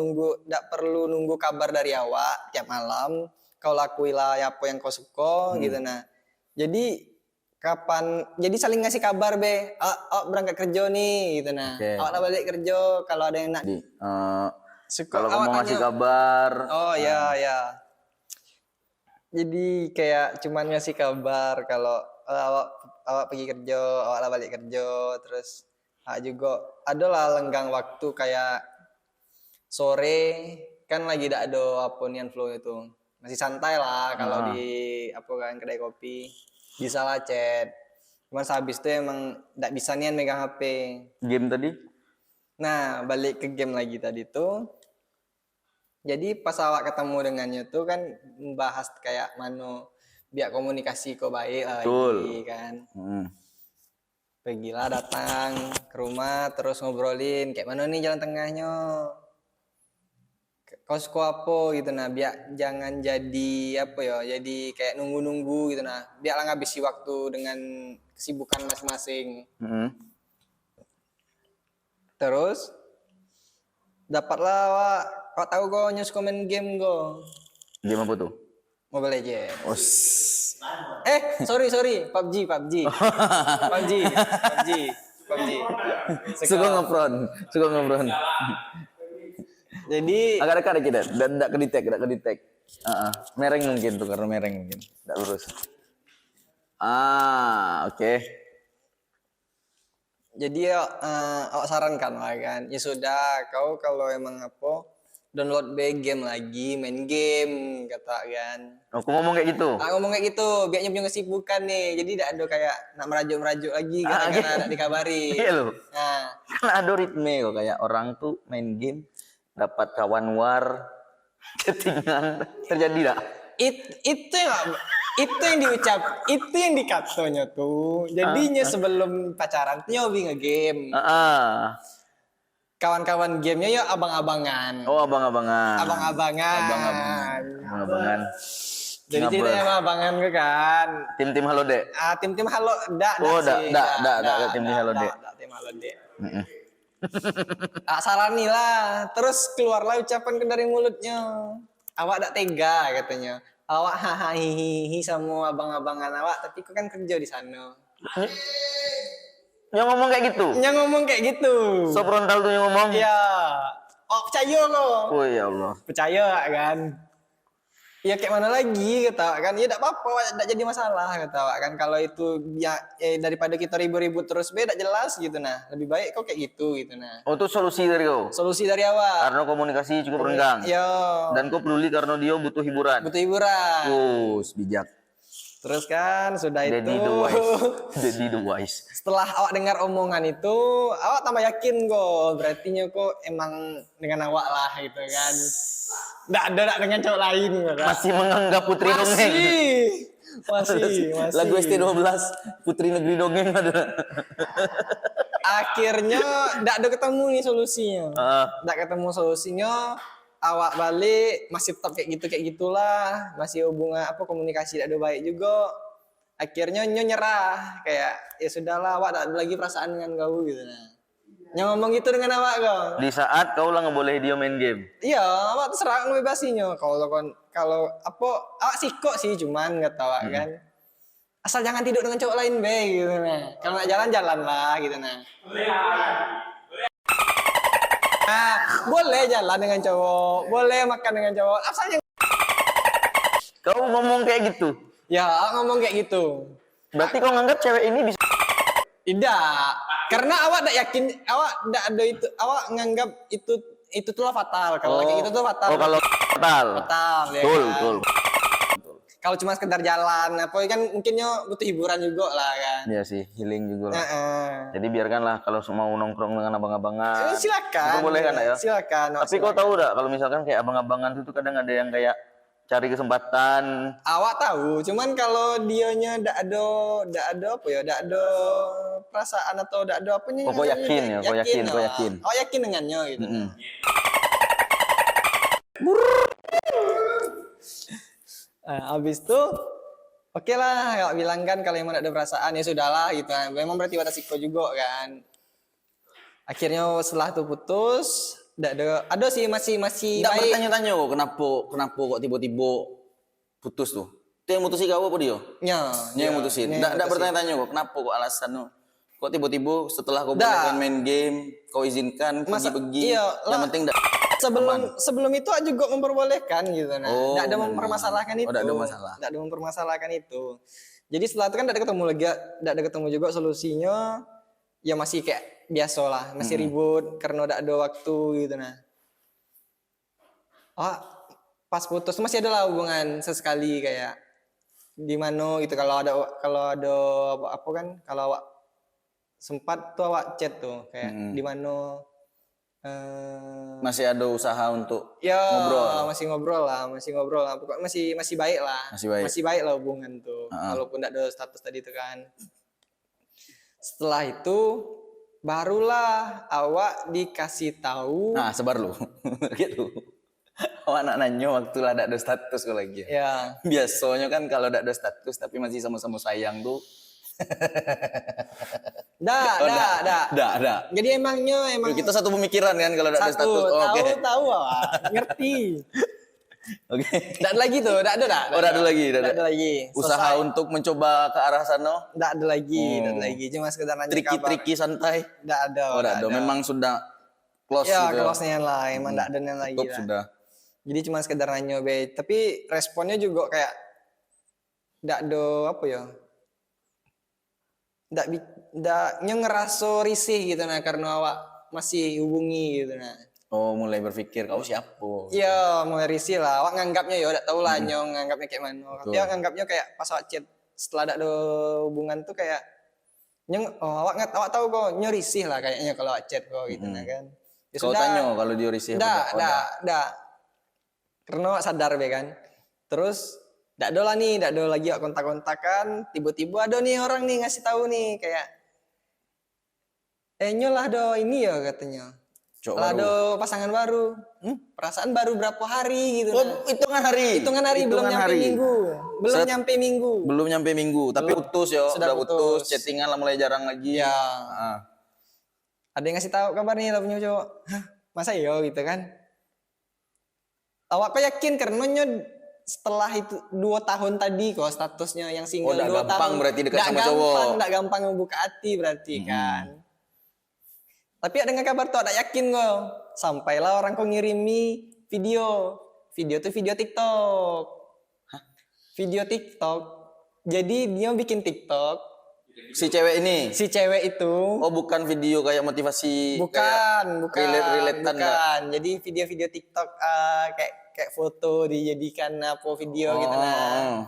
A: nunggu kabar dari awak tiap malam. Kau lakuilah apa yang kau suka gitu nah. Jadi jadi saling ngasih kabar awak berangkat kerja nih gitu nah. Awak udah balik kerja kalau ada yang nak
B: kalau kamu mau ngasih kabar.
A: Oh ya. Jadi kayak cuman ngasih kabar kalau awak pergi kerja, awak lah balik kerja, terus juga adalah lenggang waktu kayak sore kan lagi tidak ada apa nian flow itu. Masih santai lah kalau di kedai kopi. Bisa lah chat. Cuman sehabis itu emang tidak bisa nian megang HP.
B: Game tadi?
A: Nah, balik ke game lagi tadi tuh. Jadi pas awak ketemu dengannya tuh kan membahas kayak mano biar komunikasi kok baik lah
B: Betul.
A: lagi kan.
B: Hmm.
A: Pergilah datang ke rumah terus ngobrolin kayak mana nih jalan tengahnya. Kau suka apa gitu nah, biar jangan jadi apa ya, jadi kayak nunggu-nunggu gitu nah. Biarlah ngabisi waktu dengan kesibukan masing-masing.
B: Hmm.
A: Terus dapatlah awak tahu kok news komen game kok.
B: Game apa tuh?
A: Mobile Legends.
B: Os.
A: Sorry, PUBG.
B: Suka ngefront.
A: Jadi
B: Agak dekat kita, tidak ke detect. Mereng mungkin tuh karena mereng mungkin, tidak lurus. Oke.
A: jadi awak sarankan lah kan. Ya sudah, kau kalau emang apa download game lagi, main game kata kan.
B: Aku ngomong kayak gitu.
A: Ngomong kayak gitu, biar punya kesibukan nih. Jadi tidak ada kayak nak merajuk-merajuk lagi karena tidak dikabari.
B: Iya loh.
A: Nah,
B: Kan ada ritme kok kayak orang tuh main game dapat kawan war chattingan terjadi tak?
A: itu yang diucap, itu yang dikatanya tuh. Jadinya sebelum pacaran tuh nyobi nge-game. Kawan-kawan gamenya ya abang-abangan.
B: Oh abang-abangan.
A: Abang-abangan. Jadi
B: Ngabel.
A: ceritanya sama abangan ke kan.
B: Tim-tim halo dek.
A: Tim halo dak
B: Oh,
A: sih.
B: dak tim halo dek.
A: Tim halo dek. Sarani lah. Terus keluarlah ucapan dari mulutnya. Awak dak tega katanya. Awak hahaha hihihi sama abang-abangan awak, tapi kau kan kerja di sana.
B: Yang ngomong kayak gitu.
A: Yang ngomong kayak gitu.
B: So frontal tuh yang ngomong.
A: Iya. Oh, percaya kok.
B: Oh ya Allah.
A: Percaya kan. Ya kayak mana lagi kata kan, ya tidak apa-apa, tidak jadi masalah kata kan. Kalau itu ya daripada kita ribut-ribut terus beda jelas gitu nah, lebih baik kok kayak gitu nah.
B: Oh itu solusi dari kau.
A: Solusi dari awak.
B: Karena komunikasi cukup renggang.
A: Yo.
B: Dan kau peduli karena dia butuh hiburan.
A: Butuh hiburan.
B: Bijak.
A: Terus kan sudah itu.
B: Daddy the wise.
A: Setelah awak dengar omongan itu, awak tambah yakin kok. Berarti kok emang dengan awak lah gitu kan. Nggak ada dengan cowok lain.
B: Masih menganggap Putri Dongeng.
A: Masih.
B: Lagu ST12 Putri Negeri Dongeng ada.
A: Akhirnya nggak ada ketemu nih solusinya. Nggak ketemu solusinya. Awak balik masih tetap kayak gitulah, masih hubungan komunikasi tidak ada baik juga. Akhirnya nyerah kayak ya sudahlah, awak tak ada lagi perasaan dengan kau gitu nah. Ngomong gitu dengan awak kau.
B: Di saat kau lah ngebolehin dia main game.
A: Iya, awak terserah ngebebasinya. Kalau awak sikok sih cuman nggak tahu kan. Asal jangan tidur dengan cowok lain be gitu nah. Kalau nak jalan lah gitu nah. Boleh jalan dengan cowok, boleh makan dengan cowok. Asalnya
B: Kau ngomong kayak gitu.
A: ya ngomong kayak gitu.
B: Berarti kau nganggap cewek ini bisa.
A: Tidak, karena awak tidak yakin, awak tidak ada itu, awak nganggap itu tuh fatal. Kalau kayak gitu tuh fatal.
B: Oh kalau fatal.
A: Fatal, ya
B: Betul,
A: kan?
B: betul.
A: Kalau cuma sekedar jalan, kan mungkinnya butuh hiburan juga lah kan.
B: Iya sih, healing juga lah. Jadi biarkanlah kalau mau nongkrong dengan abang-abangan.
A: Silakan.
B: Itu boleh kan ya?
A: Silakan.
B: Tapi kau tahu enggak kalau misalkan kayak abang-abangan itu kadang ada yang kayak cari kesempatan.
A: Awak tahu, cuman kalau dianya ndak ada perasaan atau ndak ada apanya.
B: Kau yakin ya, kau yakin.
A: Oh yakin dengannya gitu. Habis itu oke lah, kalau bilang kan kalau emang ada perasaan ya sudahlah gitu kan. Memang berarti watak siko juga kan. Akhirnya setelah itu putus, ada sih masih
B: Enggak
A: baik.
B: bertanya-tanya kok kenapa kok tiba-tiba putus tuh. Itu yang mutusin kau apa dia? Yang mutusin. Enggak bertanya-tanya kok kenapa kok alasan lo. Kok tiba-tiba setelah kau bolehkan main game, kau izinkan pergi-pergi. Yang penting
A: sebelum itu juga memperbolehkan gitu nah. Enggak ada mempermasalahkan itu.
B: Enggak ada masalah.
A: Enggak ada mempermasalahkan itu. Jadi setelah itu kan enggak ada ketemu lagi, enggak ada ketemu juga solusinya. Ya masih kayak biasa lah, masih ribut karena enggak ada waktu gitu nah. Pas putus masih ada lah hubungan sesekali kayak di mana gitu, kalau ada apa kan, kalau awak sempat tuh awak chat tuh kayak di mana
B: Masih ada usaha untuk
A: Ya
B: ngobrol.
A: masih ngobrol lah. Pokoknya masih baik lah.
B: Masih baik.
A: Lah hubungan tuh. Walaupun tidak ada status tadi itu kan. Setelah itu barulah awak dikasih tahu.
B: Nah, sebar lu. Gitu. Awak nak nanya waktu lah ada status kau lagi.
A: Ya.
B: Biasanya kan kalau ada status tapi masih sama-sama sayang tuh.
A: Dah. Jadi emang
B: Kita satu pemikiran kan kalau ada status. Oh, oke.
A: tahu awak, ngerti.
B: Oke.
A: Tidak ada lagi tuh, tidak ada.
B: Oh, ada lagi.
A: Tidak ada lagi.
B: Usaha untuk mencoba ke arah sana.
A: Tidak ada lagi. Cuma sekedar nanya kabar.
B: Triki-triki santai.
A: Tidak ada.
B: Oh, tidak ada. Memang sudah close
A: Ya,
B: gitu.
A: close-nya lah. Emang tidak ada yang lagi
B: Tutup
A: lah.
B: sudah.
A: Jadi cuma sekedar nanya be. Tapi responnya juga kayak tidak ada apa ya? Tidak ngerasa risih gitu nah karena awak masih hubungi gitu nah.
B: Oh, mulai berpikir kau siapa?
A: Iya, mulai risih lah. Awak nganggapnya ya udah tahu lah nyong nganggapnya kayak mana. Tapi awak nganggapnya kayak pas awak chat setelah ada hubungan tuh kayak nyong awak tahu kok nyong risih lah kayaknya kalau awak chat kok gitu nah kan. Ya
B: Kau tanya kalau dia risih apa?
A: Dah. Karena awak sadar be kan. Terus tidak ada lagi awak kontak-kontakan, tiba-tiba ada nih orang nih ngasih tahu nih kayak nyolah do ini ya katanya. Lah do pasangan baru. Perasaan baru berapa hari gitu.
B: Oh,
A: nah.
B: hitungan hari belum nyampe minggu. Belum nyampe minggu, tapi putus ya.
A: Sudah
B: Udah putus,
A: putus.
B: chattingan lah mulai jarang lagi.
A: Ya.
B: Ah.
A: Ada yang ngasih tahu kabar nih lah punya cowok. Hah, masa iya gitu kan? Awak kok yakin karena setelah itu 2 tahun tadi kok statusnya yang single 2 tahun.
B: gampang berarti dekat sama cowok.
A: Nggak gampang membuka hati berarti kan. Tapi ada nggak kabar tuh, ada yakin kok. Sampailah orang kok ngirimi video. Video tuh video TikTok. Video TikTok. Jadi dia bikin TikTok.
B: Si cewek ini.
A: Si cewek itu.
B: Oh, bukan video kayak motivasi.
A: Bukan.
B: relate-relatean
A: Bukan. Jadi video-video TikTok kayak foto dijadikan apa video gitu nah.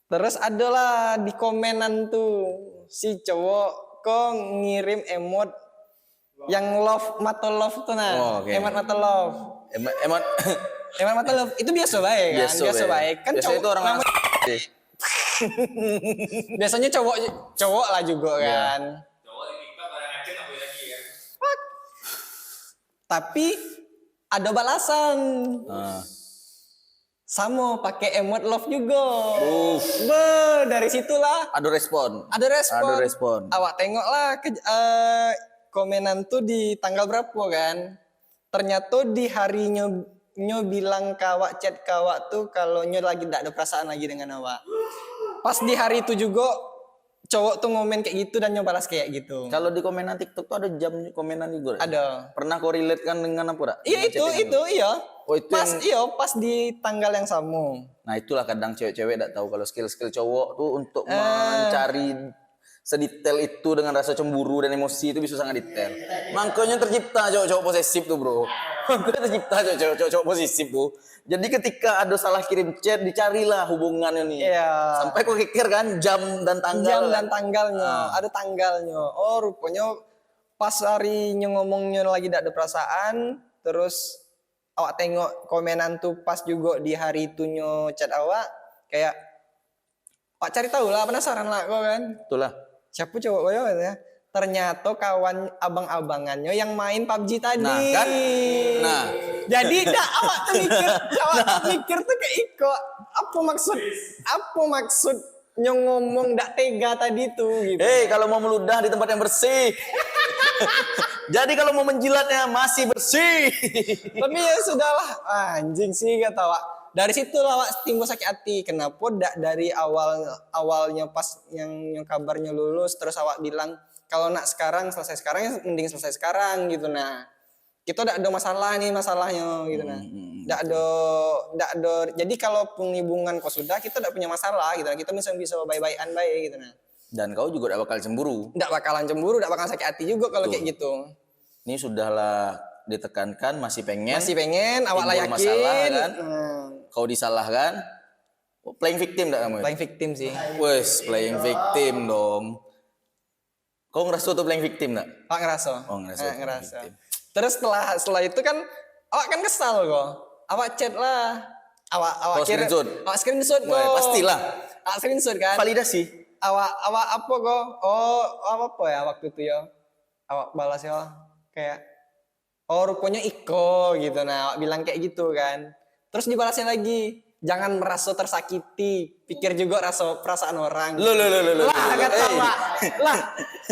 A: Terus adalah di komenan tuh si cowok kok ngirim emot yang mata love tuh nah.
B: Oh, okay.
A: Emot mata love.
B: Emang
A: Emot mata love itu biasa baik kan? Biasa baik. Kan
B: biasa
A: cowok
B: itu orang
A: biasanya cowok lah juga kan. Tapi ada balasan. Sama pakai emot love juga. Dari situlah
B: ada respon.
A: ada respon. Awak tengoklah komenan tuh di tanggal berapa kan? Ternyata di hari nyo bilang kawak chat kawak tuh kalau nyo lagi tidak ada perasaan lagi dengan awak. Pas di hari itu juga cowok tuh ngomen kayak gitu dan nyo balas kayak gitu.
B: Kalau di komenan TikTok tuh ada jam komenan juga.
A: Ada.
B: Pernah kau relate kan dengan apa?
A: Iya iya.
B: Oh, itu
A: Pas di tanggal yang sama.
B: Nah, itulah kadang cewek-cewek tidak tahu kalau skill-skill cowok tuh untuk mencari sedetail itu dengan rasa cemburu dan emosi itu bisa sangat detail. Makanya tercipta cowok-cowok posesif tuh, bro. Makanya tercipta cowok-cowok posesif tuh. Jadi ketika ada salah kirim chat, dicarilah hubungannya nih.
A: Iya.
B: Sampai kok kikir kan jam dan tanggal.
A: Jam dan tanggalnya, ada tanggalnya. Oh, rupanya pas hari ngomongnya lagi tidak ada perasaan, terus awak tengok komenan tuh pas juga di hari itu chat awak kayak awak cari tahu lah, penasaran lah kok kan.
B: Itulah.
A: Siapa cowok koyo ya? Ternyata kawan abang-abangannya yang main PUBG tadi.
B: Nah, kan? Nah.
A: Jadi awak tuh mikir tuh kayak iko. Apa maksud ngomong ndak tega tadi tuh gitu.
B: Kalau mau meludah di tempat yang bersih. Jadi kalau mau menjilatnya masih bersih.
A: Tapi ya sudahlah, anjing sih kata awak. Dari situ awak timbul sakit hati. Kenapa dari awalnya pas yang kabarnya lulus terus awak bilang kalau nak selesai sekarang ya mending selesai sekarang gitu nah. Kita tidak ada masalah nih masalahnya gitu nah. Tidak ada. Jadi kalau hubungan kau sudah kita tidak punya masalah gitu nah. Kita bisa baik-baikan baik gitu nah.
B: Dan kau juga tidak bakal cemburu.
A: Tidak bakalan cemburu, tidak bakalan sakit hati juga kalau kayak gitu.
B: Ini sudahlah ditekankan masih pengen
A: awak lah yakin
B: masalah kan. Kau disalahkan, playing victim enggak kamu?
A: Playing victim sih.
B: Wes, playing victim dong. Kau ngerasa tuh playing victim enggak?
A: Pak ngerasa.
B: Oh, ngerasa.
A: Ngerasa.
B: Victim.
A: Terus setelah itu kan awak kan kesal kok. Awak chat lah. Awak
B: screenshot.
A: Awak screenshot kok.
B: Wah, pastilah.
A: Awak screenshot kan.
B: Validasi.
A: Awak apa kok? Oh, apa ya waktu itu ya? Awak balas ya kayak rupanya Iko gitu. Nah, awak bilang kayak gitu kan. Terus dibalasnya lagi, jangan merasa tersakiti, pikir juga rasa perasaan orang.
B: Loh.
A: Lah, kata Awak. Lah,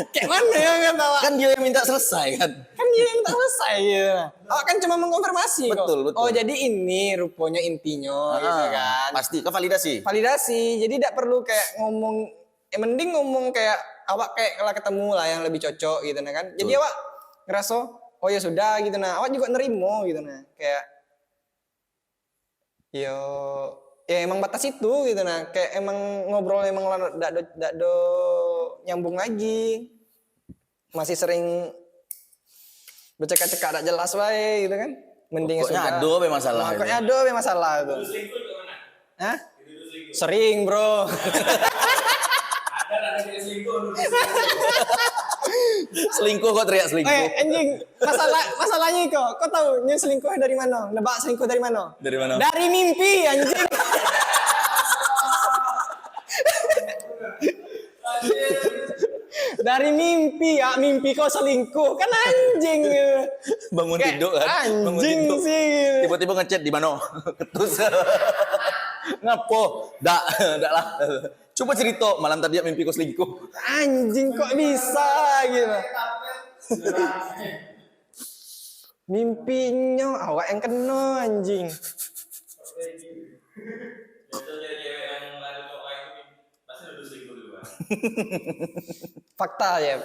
A: kayak mana ya kata Awak?
B: Kan dia yang minta selesai kan.
A: Kan dia yang tak selesai gitu. Awak kan cuma mengkonfirmasi kok.
B: Betul.
A: Oh, jadi ini rupanya intinya gitu kan.
B: Pasti ke validasi.
A: Validasi. Jadi tidak perlu kayak ngomong, mending ngomong kayak awak kayak kalau ketemu lah yang lebih cocok gitu nah kan. Jadi awak ngerasa oh ya sudah gitu nah. Awak juga nerimo gitu nah. Kayak ya emang batas itu gitu nah. Kayak emang ngobrol emang ndak do nyambung lagi. Masih sering bercakap-cakap tak jelas wae gitu kan. Mending
B: Pokoknya
A: sudah.
B: ada be masalah.
A: Pokoknya ada be masalah itu. Hah? Sering, Bro.
B: Selingkuh kok teriak selingkuh.
A: Anjing, masalahnya kau tahu ini selingkuh dari mana? Nebak selingkuh dari mana?
B: Dari mana?
A: Dari mimpi, anjing. Dari mimpi ya, mimpi kau selingkuh kan anjing.
B: Bangun
A: Kayak
B: tidur kan. Bangun
A: anjing
B: tidur.
A: sih.
B: Tiba-tiba ngechat di mana? Ketus. Ngapo? Dak lah. Coba cerita malam tadi mimpi kau selingkuh.
A: Anjing kok bisa gitu. Mimpinya awak yang kena anjing. Fakta ya.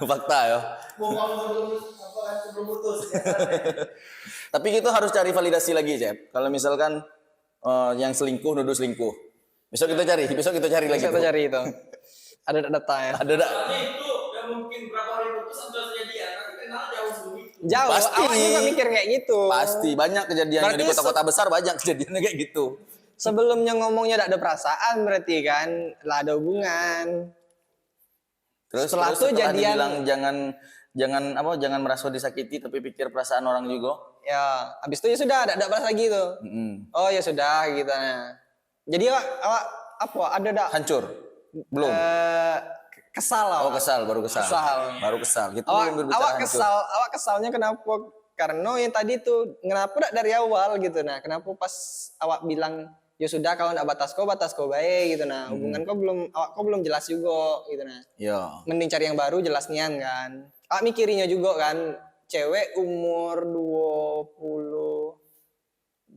B: Fakta ya. Tapi kita harus cari validasi lagi, Cep. Kalau misalkan yang selingkuh nuduh selingkuh. Besok kita cari lagi.
A: Kita cari itu. Ada data ya.
B: Ada dak.
D: Itu gak mungkin berapa hari putus sudah kejadian, tapi kenal jauh sebelum itu.
A: Jauh,
B: Pasti.
A: awak juga mikir kayak gitu.
B: Pasti banyak kejadiannya
A: Berarti
B: di kota-kota besar banyak kejadiannya kayak gitu.
A: Sebelumnya ngomongnya tidak ada perasaan berarti kan, lah ada hubungan.
B: Terus
A: Setelah itu jadian-
B: dibilang jangan merasa disakiti tapi pikir perasaan orang juga.
A: Ya, habis itu ya sudah, tidak balas lagi tuh. Oh ya sudah gitu. Nah. Jadi awak apa? Ada dak?
B: Hancur. Belum.
A: Kesal lah.
B: Oh, kesal, baru kesal. Baru kesal. Gitu belum berbicara hancur.
A: Awak kesalnya kenapa? Karena yang tadi tuh kenapa tidak dari awal gitu. Nah, kenapa pas awak bilang ya sudah kalau ndak batas kau baik gitu nah. Hubungan kau belum jelas juga gitu nah.
B: Ya.
A: Mending cari yang baru jelas nian kan. Awak mikirnya juga kan cewek umur 22,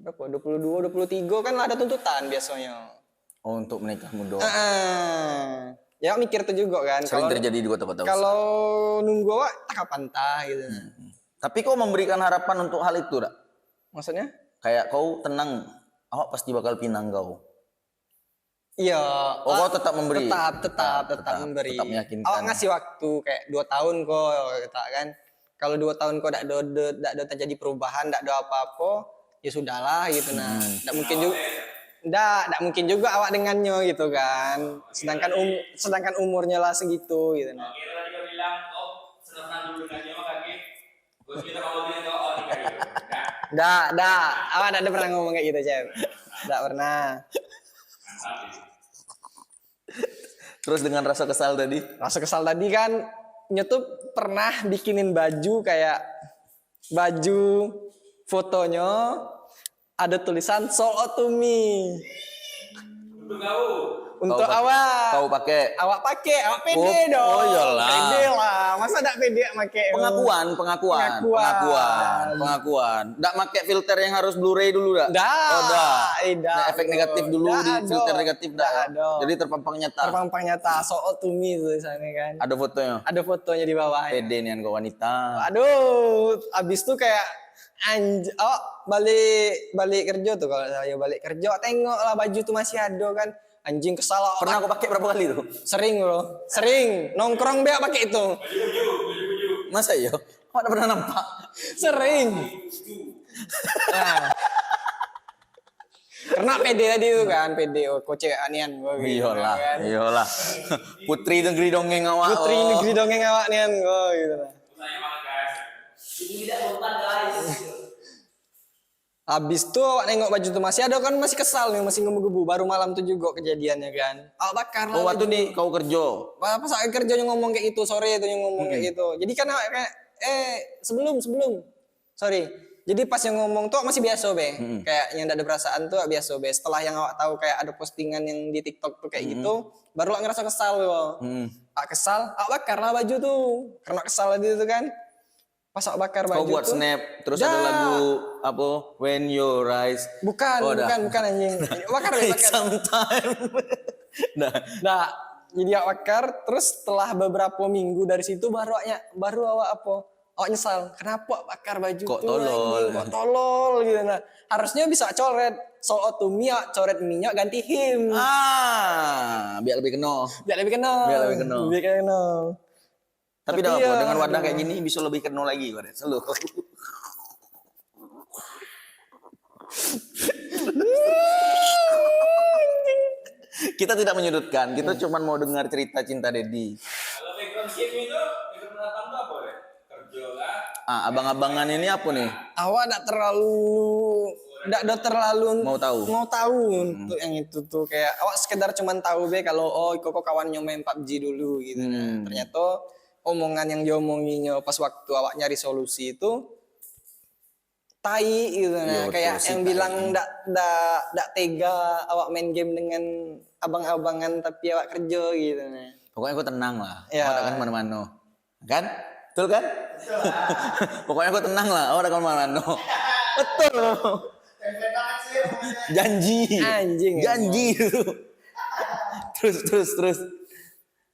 A: 23 kan lah ada tuntutan biasanya.
B: Oh, untuk menikah muda.
A: Ya awak mikir tuh juga kan.
B: Sering terjadi di kota-kota besar.
A: Kalau nunggu awak tak kapan tah gitu.
B: Tapi kau memberikan harapan untuk hal itu, dak?
A: Maksudnya?
B: Kayak kau tenang, awak pasti bakal pinang kau.
A: Iya.
B: Oh, kau tetap memberi.
A: Tetap memberi.
B: Tetap meyakinkan.
A: Awak ngasih waktu kayak 2 tahun kok kata kan. Kalau 2 tahun kok tidak ada terjadi perubahan, tidak ada apa-apa, ya sudahlah gitu nah. Tidak mungkin juga. Tidak mungkin juga awak dengannya gitu kan. Sedangkan umurnya lah segitu gitu nah.
D: Oke, tadi kau bilang, oh senang dulu dengan dia mah kaki. Gue kita kalau dia tahu oh nikah gitu.
A: Dah. Awak tidak pernah ngomong kayak gitu, Cep. Tidak pernah.
B: Terus dengan rasa kesal tadi?
A: Rasa kesal tadi kan YouTube pernah bikinin baju kayak baju fotonya ada tulisan sold out to me.
D: Untuk kau.
A: Untuk awak.
B: Kau pakai.
A: Awak pede dong.
B: Oh iyalah.
A: Pede lah. Masa enggak pede pakai
B: Pengakuan. Nggak pakai filter yang harus Blu-ray dulu dak?
A: Dah.
B: Oh, dah.
A: Dah.
B: Efek negatif dulu di filter negatif dah.
A: Ada.
B: Jadi terpampang nyata.
A: Terpampang nyata sold out to me tulisannya kan.
B: Ada fotonya.
A: Ada fotonya di bawah.
B: Pede nih kau wanita.
A: Aduh, abis tuh kayak balik kerja tuh kalau saya balik kerja tengok lah baju tuh masih ada kan. Anjing kesal.
B: Pernah aku pakai berapa kali tuh?
A: Sering bro, sering nongkrong beak pakai itu.
B: Masa iya? Kok ada pernah nampak?
A: Sering. Nah. Karena pede tadi itu kan, pede kocek anian gua gitu.
B: Iyalah. Putri negeri dongeng awak.
A: Putri negeri dongeng awak nian gua gitu lah.
D: Tanya banget guys.
A: Habis tuh awak nengok baju tuh masih ada kan, masih kesal nih, masih ngebu-gebu. Baru malam tuh juga kejadiannya kan. Awak bakar lah
B: Oh, waktu
A: baju.
B: di kau kerja.
A: Pas saya kerja yang ngomong kayak gitu, sore itu yang ngomong kayak gitu. Jadi kan awak kayak sebelum sorry. Jadi pas yang ngomong tuh masih biasa be, kayak yang ada perasaan tuh biasa be. Setelah yang awak tahu kayak ada postingan yang di TikTok tuh kayak gitu, baru awak ngerasa kesal loh. Awak kesal, awak bakar lah baju tuh, karena kesal tadi itu kan. Pas awak bakar baju
B: Kau buat
A: tuh,
B: snap, terus
A: dah.
B: ada lagu apa? When your eyes.
A: Bukan,
B: Oh, dah.
A: bukan anjing. Bakar be, bakar.
B: Sometime. Nah,
A: Nah, jadi awak bakar, terus setelah beberapa minggu dari situ baru awak apa? Awak nyesal, kenapa awak bakar baju
B: Kok
A: tuh,
B: tolol.
A: anjing? Kok tolol gitu. Nah, harusnya bisa coret. Soal tuh minyak, coret minyak ganti him.
B: biar lebih kenal.
A: Biar lebih kenal.
B: Biar lebih kenal.
A: Biar kenal.
B: Tapi
A: Tapi
B: dah apa?
A: ya,
B: Dengan wadah
A: aduh.
B: kayak gini bisa lebih kenal lagi kau deh. Selalu. Kita tidak menyudutkan, kita cuma mau dengar cerita cinta Dedi.
D: Kalau background game itu, background belakang itu apa ya? Kerja lah.
B: Abang-abangan ini apa nih?
A: Awak tidak terlalu
B: Mau tahu?
A: untuk yang itu tuh, kayak awak sekedar cuman tahu be kalau kok kawannya main PUBG dulu gitu. Nah, ternyata omongan yang diomonginya pas waktu awak nyari solusi itu tai gitu. Nah,
B: Iya,
A: kayak
B: betul sih,
A: yang
B: tai.
A: bilang ndak tega awak main game dengan abang-abangan tapi awak kerja gitu. Nah.
B: Pokoknya kau tenang lah,
A: Ya.
B: awak takkan kemana-mana. Kan? Betul kan? Pokoknya kau tenang lah, awak takkan kemana-mana.
A: Betul.
B: Janji.
A: Anjing,
B: Janji. terus.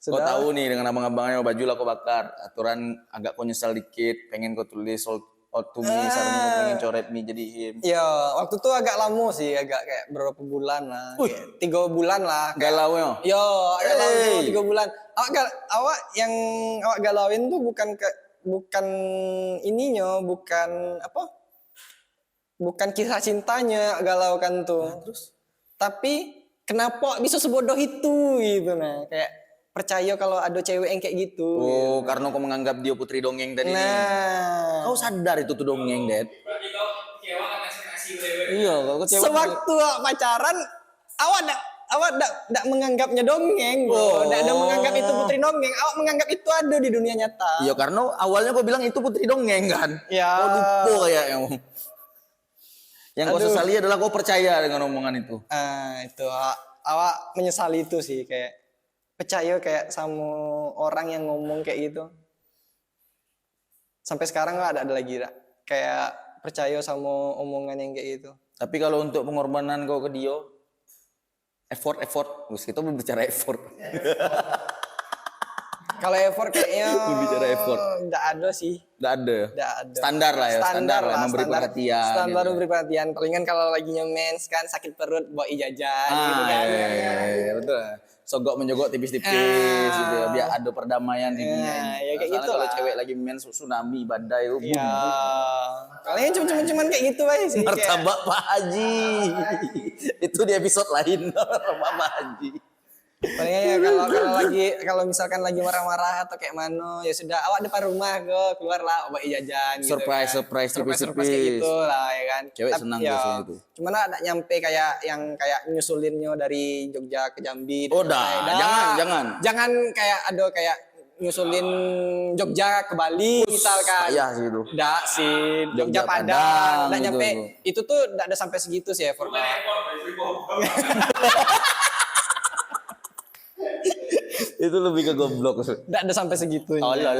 B: Kau
A: Sudah.
B: tahu nih dengan abang-abangnya baju lah kau bakar. Aturan agak kau nyesal dikit, pengen kau tulis all to me, sarung kau pengen coret me jadi him.
A: Ya, waktu itu agak lama sih, agak kayak berapa bulan lah. Kayak 3 bulan lah.
B: Galau ya?
A: Yo, agak lama
B: Hey.
A: tuh, 3 bulan. Awak yang awak galauin tuh bukan ininya, bukan apa? Bukan kisah cintanya galaukan tuh. Terus tapi kenapa bisa sebodoh itu gitu nah, kayak percaya kalau ada cewek yang kayak gitu.
B: Oh, karena kau menganggap dia putri dongeng tadi.
A: Nah,
B: Kau sadar itu tuh dongeng, Dad?
D: Berarti kau kecewa kan ekspektasi lewe.
B: Iya, kau kecewa.
A: sewaktu awak pacaran, awak ndak menganggapnya dongeng, bro. Ndak ada menganggap itu putri dongeng. Awak menganggap itu ada di dunia nyata.
B: Iya, karena awalnya kau bilang itu putri dongeng kan?
A: Ya.
B: Kau lupa kayaknya. Yang kau
A: Aduh.
B: sesali adalah kau percaya dengan omongan itu.
A: Itu awak menyesali itu sih, kayak percaya kayak sama orang yang ngomong kayak gitu. Sampai sekarang nggak ada lagi dak. Kayak percaya sama omongan yang kayak gitu.
B: Tapi kalau untuk pengorbanan kau ke dia, effort. Terus kita berbicara effort.
A: Kalau effort kayaknya
B: Berbicara effort.
A: nggak ada sih.
B: Nggak ada.
A: Nggak ada.
B: Standar lah ya, standar lah, memberi
A: standar-
B: perhatian.
A: Standar
B: gitu.
A: memberi perhatian. Palingan kalau lagi mens kan sakit perut bawa jajan gitu kan.
B: Iya, betul. Sogok menjogok tipis-tipis gitu ya, biar ada perdamaian di dunia ini.
A: ya kayak
B: Soalnya
A: gitu
B: kalau
A: lah.
B: cewek lagi mens tsunami badai itu
A: Ya. Palingan cuman kayak gitu aja sih. kayak-
B: martabak Pak Haji. Itu di episode lain. Martabak Pak Haji.
A: Palingan ya kalau misalkan lagi marah-marah atau kayak mana ya sudah awak depan rumah keluar lah bawa jajan gitu.
B: Surprise,
A: kan.
B: surprise,
A: Surprise kayak
B: tipis-tipis.
A: gitu lah ya kan.
B: Cewek
A: Tapi
B: senang
A: ya,
B: biasanya itu.
A: Cuman ada nyampe kayak yang kayak nyusulinnya dari Jogja ke Jambi.
B: Oh,
A: dan
B: dah.
A: lain-lain.
B: Jangan.
A: Jangan kayak ada kayak nyusulin Jogja ke Bali misalkan.
B: Payah sih itu.
A: Nggak sih,
B: Jogja,
A: Jogja Padang,
B: Padang,
A: nggak
B: gitu.
A: nyampe. Itu tuh nggak ada sampai segitu sih effortnya.
B: Itu lebih ke goblok.
A: Nggak ada sampai segitunya.
B: Oh, lol.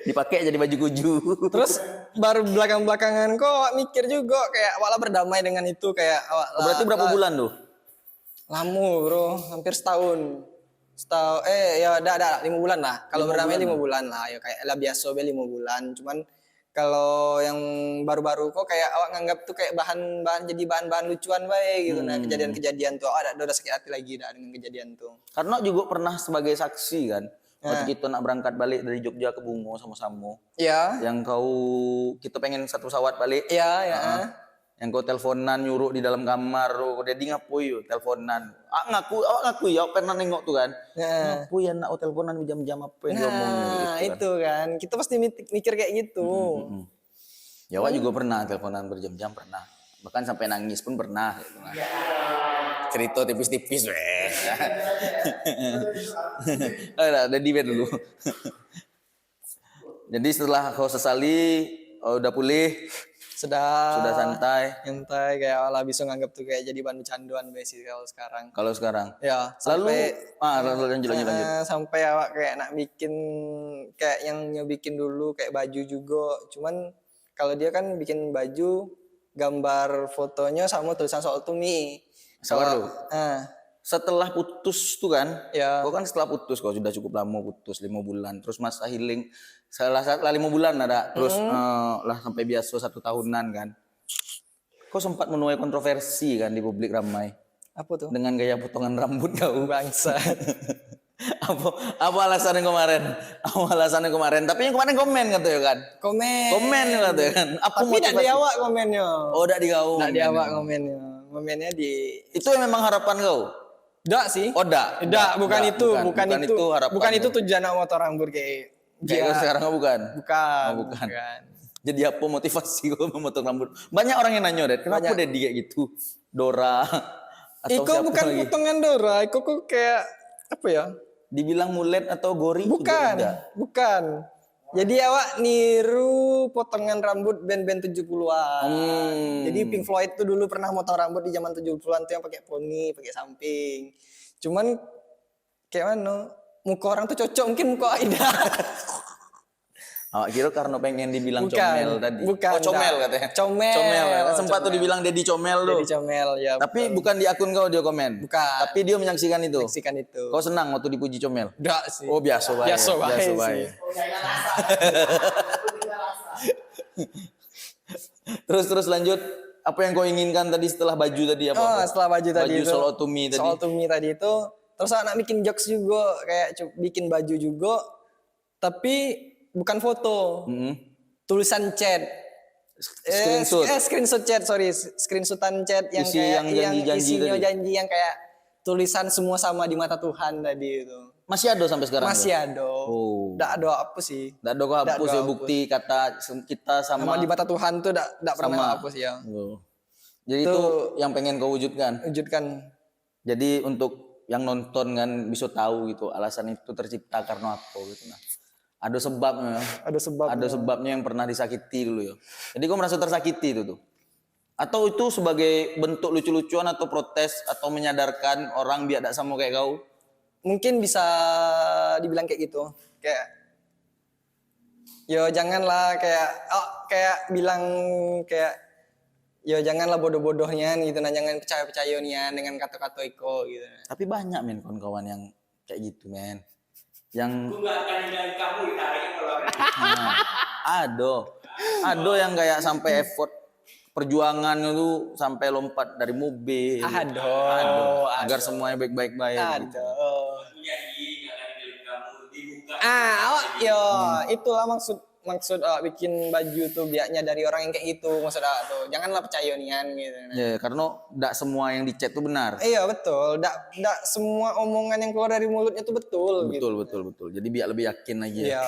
B: Dipakai jadi baju kuju.
A: Terus baru belakang-belakangan kok mikir juga kayak awak lah berdamai dengan itu kayak awak lah.
B: Berarti berapa bulan tuh?
A: Lama bro, hampir setahun. Ya ada 5 bulan lah. Kalau berdamai 5 bulan lah. Ya kayak lah biasa be 5 bulan. Cuman kalau yang baru-baru kok kayak awak nganggap tuh kayak bahan-bahan lucuan bae gitu. Nah kejadian-kejadian tuh awak udah sakit hati lagi dah dengan kejadian tuh.
B: Karena juga pernah sebagai saksi kan. Waktu kita nak berangkat balik dari Jogja ke Bungo sama-sama.
A: Iya.
B: Yang kita pengen satu pesawat balik.
A: Iya ya.
B: Yang kau teleponan nyuruh di dalam kamar, kau Dedi ngapui yo teleponan. Awak ngaku ya, pernah nengok tuh kan.
A: Nah,
B: Ngapui anak teleponan jam-jam apa yang diomongin gitu kan.
A: itu kan. Kita pasti mikir kayak gitu.
B: Ya, awak juga pernah teleponan berjam-jam pernah. Bahkan sampai nangis pun pernah gitu kan. Cerita tipis-tipis weh. Ada di bed dulu. Jadi setelah kau sesali, udah pulih, sudah santai.
A: Santai kayak lah bisa nganggap tuh kayak jadi bahan canduan besi kalau sekarang.
B: Kalau sekarang.
A: Ya,
B: Lalu,
A: sampai
B: lanjut.
A: sampai awak kayak nak bikin kayak yang nyobikin dulu kayak baju juga. Cuman kalau dia kan bikin baju gambar fotonya sama tulisan soal tumi.
B: Sabar dulu.
A: Ah,
B: Setelah putus tuh kan,
A: ya.
B: kau kan setelah putus, kau sudah cukup lama putus 5 bulan, terus masa healing, salah 5 bulan ada, terus lah sampai biasa 1 tahunan kan. Kau sempat menuai kontroversi kan di publik ramai
A: Apa tuh?
B: dengan gaya potongan rambut kau.
A: Bangsa.
B: apa alasannya kemarin? Apa alasannya kemarin? Tapi yang kemarin komen katanya kan. Komen katanya kan. Apa
A: Tapi tidak di awak komennya.
B: Oh, tidak di kau.
A: Tidak di awak komennya. Komennya di
B: Itu yang memang harapan kau.
A: Enggak sih.
B: Oh, enggak.
A: Bukan itu
B: harapan.
A: bukan itu tujuan awak motor rambut kayak
B: Kayak sekarang bukan.
A: Bukan.
B: Oh, bukan. Jadi apa motivasi kau memotong rambut? Banyak orang yang nanya, Dad, kenapa Dedi kayak gitu? Dora atau
A: Iko
B: siapa
A: bukan
B: lagi?
A: potongan Dora, Iko kok kayak apa ya?
B: Dibilang mulet atau gori juga
A: Bukan,
B: tidak.
A: bukan. Jadi awak niru potongan rambut band-band 70-an. Jadi Pink Floyd tuh dulu pernah motong rambut di zaman 70-an tuh yang pakai poni, pakai samping. Cuman kayak mana? Muka orang tuh cocok mungkin muka Aida.
B: Awak kira karena pengen dibilang
A: Bukan,
B: comel tadi.
A: bukan,
B: Oh, comel
A: enggak.
B: katanya.
A: Comel,
B: Sempat tuh
A: comel.
B: dibilang Dedi comel tuh.
A: Jadi comel ya.
B: Tapi bukan di akun kau dia komen.
A: Bukan.
B: Tapi dia menyaksikan itu.
A: Saksikan itu.
B: Kau senang waktu dipuji comel?
A: Enggak sih.
B: Oh, biasa bae.
A: Biasa bae sih.
B: Terus lanjut. Apa yang kau inginkan tadi setelah baju tadi apa?
A: Oh, setelah baju tadi itu.
B: Soal tumi tadi.
A: Soal tumi tadi itu. Terus anak bikin jokes juga, kayak bikin baju juga, tapi bukan foto, tulisan chat.
B: Screenshot.
A: Screenshot chat, sorry, screenshotan chat yang
B: Isi
A: kayak
B: yang janji-janji
A: isinya
B: tadi.
A: janji yang kayak tulisan semua sama di mata Tuhan tadi itu.
B: Masih ada sampai sekarang?
A: Masih ada.
B: Oh.
A: Nggak ada apa sih.
B: Nggak ada kau hapus
A: Nggak ada
B: ya
A: hapus.
B: bukti kata kita
A: Sama di mata Tuhan tuh nggak pernah
B: Sama.
A: hapus ya.
B: Oh. Jadi itu yang pengen kau wujudkan.
A: Wujudkan.
B: Jadi untuk yang nonton kan bisa tahu gitu alasan itu tercipta karena apa gitu nah. Ada sebabnya.
A: Ada sebab.
B: Ada sebabnya yang pernah disakiti dulu ya. Jadi kau merasa tersakiti itu tuh. Atau itu sebagai bentuk lucu-lucuan atau protes atau menyadarkan orang biar tidak sama kayak kau?
A: Mungkin bisa dibilang kayak gitu. Kayak yo janganlah kayak bilang kayak yo janganlah bodoh-bodohnya gitu nah, jangan percaya-percaya nian dengan kata-kata Iko gitu.
B: Tapi banyak men kawan-kawan yang kayak gitu men. Yang
D: Aku nggak akan ninggalin kamu ditarik kalau
B: ada yang kayak sampai effort perjuangan itu sampai lompat dari mobil.
A: Aduh.
B: Agar semuanya baik-baik gitu.
A: Aduh.
D: punya nggak akan ninggalin kamu dibuka.
A: Yo itulah maksud bikin baju tuh biaknya dari orang yang kayak gitu maksud tuh janganlah percaya nian gitu.
B: Ya, karena tidak semua yang di chat itu benar.
A: Iya betul, nggak semua omongan yang keluar dari mulutnya tuh betul.
B: Betul. Jadi biar lebih yakin lagi. Ya.
A: Iya.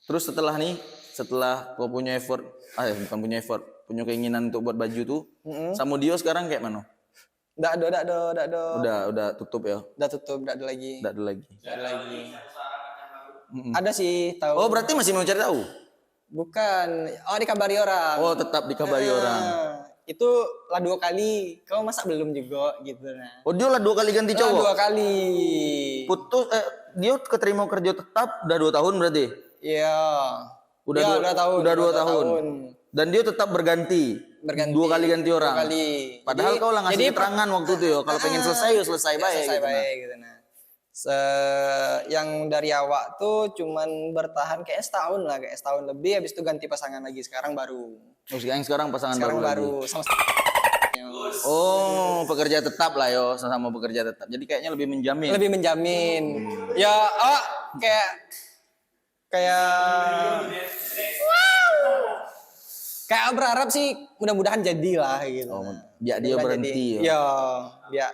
B: Terus setelah kau punya effort, bukan punya effort, punya keinginan untuk buat baju tuh, sama Dio sekarang kayak mana?
A: Nggak ada.
B: Udah tutup ya?
A: Udah tutup, nggak ada lagi.
B: Nggak ada lagi.
A: Nggak ada lagi. Ada sih tahu.
B: Oh berarti masih mau cari tahu?
A: Bukan. Oh dikabari orang.
B: Oh tetap dikabari orang.
A: Itu lah 2 kali. Kau masa belum juga gitu nah.
B: Oh dia lah 2 kali ganti
A: Lah
B: cowok?
A: 2 kali.
B: Putus, dia keterima kerja tetap udah 2 tahun berarti?
A: Iya.
B: Udah
A: Ya,
B: 2
A: tahun.
B: Udah 2
A: 2
B: tahun. Dan dia tetap berganti. 2 kali ganti orang.
A: 2 kali.
B: Padahal kau lah ngasih keterangan waktu itu ya. Kalau pengen selesai ya selesai baik.
A: Selesai
B: Gitu,
A: baik gitu nah. Yang dari awak tuh cuman bertahan kayak setahun lah, kayak setahun lebih, habis itu ganti pasangan lagi, sekarang baru.
B: Oh, sekarang pasangan
A: Sekarang
B: baru
A: baru sama
B: Oh, pekerja tetap lah yo, sama pekerja tetap. Jadi kayaknya lebih menjamin.
A: lebih menjamin. Ya, kayak Kayak berharap sih mudah-mudahan jadilah gitu.
B: Oh, biar dia
A: Mudah-mudahan
B: berhenti
A: jadi.
B: ya.
A: Ya, biar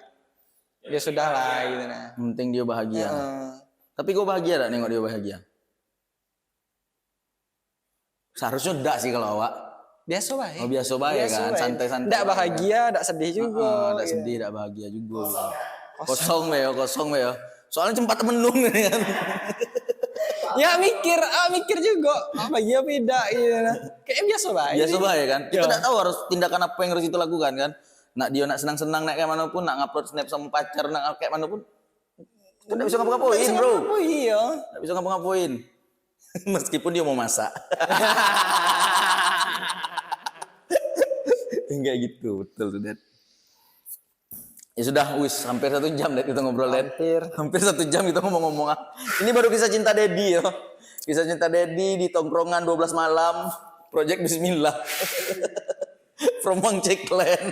A: ya sudah lah gitu nah.
B: Yang penting dia bahagia.
A: Heeh.
B: Tapi gue bahagia tak nengok dia bahagia? Seharusnya enggak sih kalau awak.
A: Biasa baik.
B: Oh biasa baik kan, santai-santai.
A: Enggak bahagia, enggak sedih juga.
B: Enggak sedih, enggak bahagia juga. Kosong ya. Soalnya cepat menung kan.
A: Ya mikir juga. Bahagia beda gitu nah. Kayak biasa baik.
B: Biasa baik kan. Kita
A: Ya.
B: enggak tahu harus tindakan apa yang harus kita lakukan kan. Nak dia nak senang-senang nak kayak manapun, nak ngupload snap sama pacar nak kayak manapun. Enggak bisa ngapa-ngapain, bro.
A: Oh iya.
B: Enggak bisa ngapa-ngapain. Meskipun dia mau masak. Enggak gitu, betul tuh, Dad. Ya sudah, hampir 1 jam Dad kita ngobrol, Dad. Hampir 1 jam kita ngomong-ngomong. Ini baru kisah cinta Dedi ya. Kisah cinta Dedi di tongkrongan 12 malam, Project Bismillah. From Wang Cek Clan.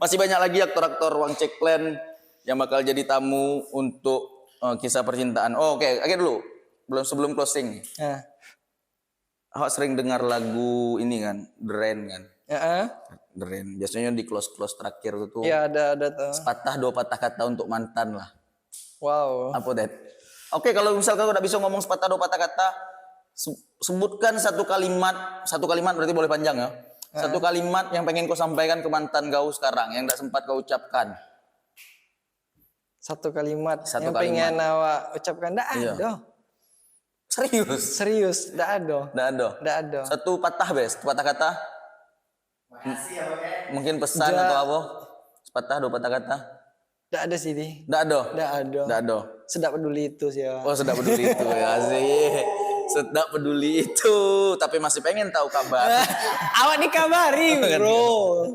B: Masih banyak lagi aktor-aktor Wang Cek Clan yang bakal jadi tamu untuk kisah percintaan. Oh, oke, dulu. Sebelum closing.
A: Nah.
B: Awak sering dengar lagu ini kan, The Rain kan?
A: Heeh.
B: The Rain. Biasanya di close terakhir itu tuh.
A: Iya ada tuh.
B: Sepatah 2 patah kata untuk mantan lah.
A: Wow.
B: Apa Dad? Oke, kalau misalkan kau tidak bisa ngomong sepatah 2 patah kata, sebutkan satu kalimat berarti boleh panjang ya. Satu kalimat yang pengen kau sampaikan ke mantan kau sekarang, yang tidak sempat kau ucapkan.
A: Satu kalimat
B: Satu
A: yang
B: kalimat.
A: pengen awak ucapkan. Nggak
B: Iya.
A: ada. Serius, nggak ada. Nggak ada.
B: Satu patah bes, patah kata. Mungkin pesan atau apa? Sepatah 2 patah kata.
A: Nggak ada sih, Di.
B: Nggak ada.
A: Nggak ada. Sedap peduli itu sih ya.
B: Oh, sudah peduli itu ya sih. Sudah peduli itu, tapi masih pengen tahu kabar.
A: Awak dikabari, bro.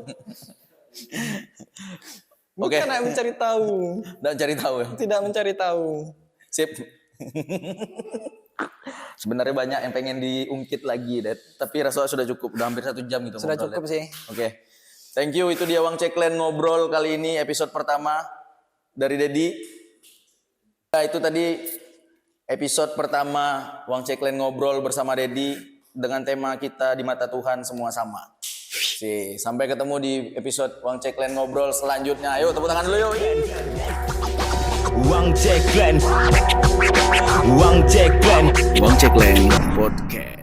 B: Oke.
A: Bukan nak mencari tahu.
B: Dan cari tahu ya.
A: Tidak mencari tahu.
B: Sip. Sebenarnya banyak yang pengen diungkit lagi, Dad. Tapi rasanya sudah cukup. Udah hampir 1 jam gitu.
A: Sudah
B: ngobrol,
A: cukup
B: Dad.
A: sih.
B: Oke. Thank you. Itu dia Wang Cek Clan ngobrol kali ini episode pertama dari Dedi. Nah, itu tadi episode pertama Wang Cek Clan ngobrol bersama Dedi dengan tema kita di mata Tuhan semua sama. Sampai ketemu di episode Wang Cek Clan ngobrol selanjutnya. Ayo tepuk tangan dulu yuk.
C: Wang Cek Clan Podcast.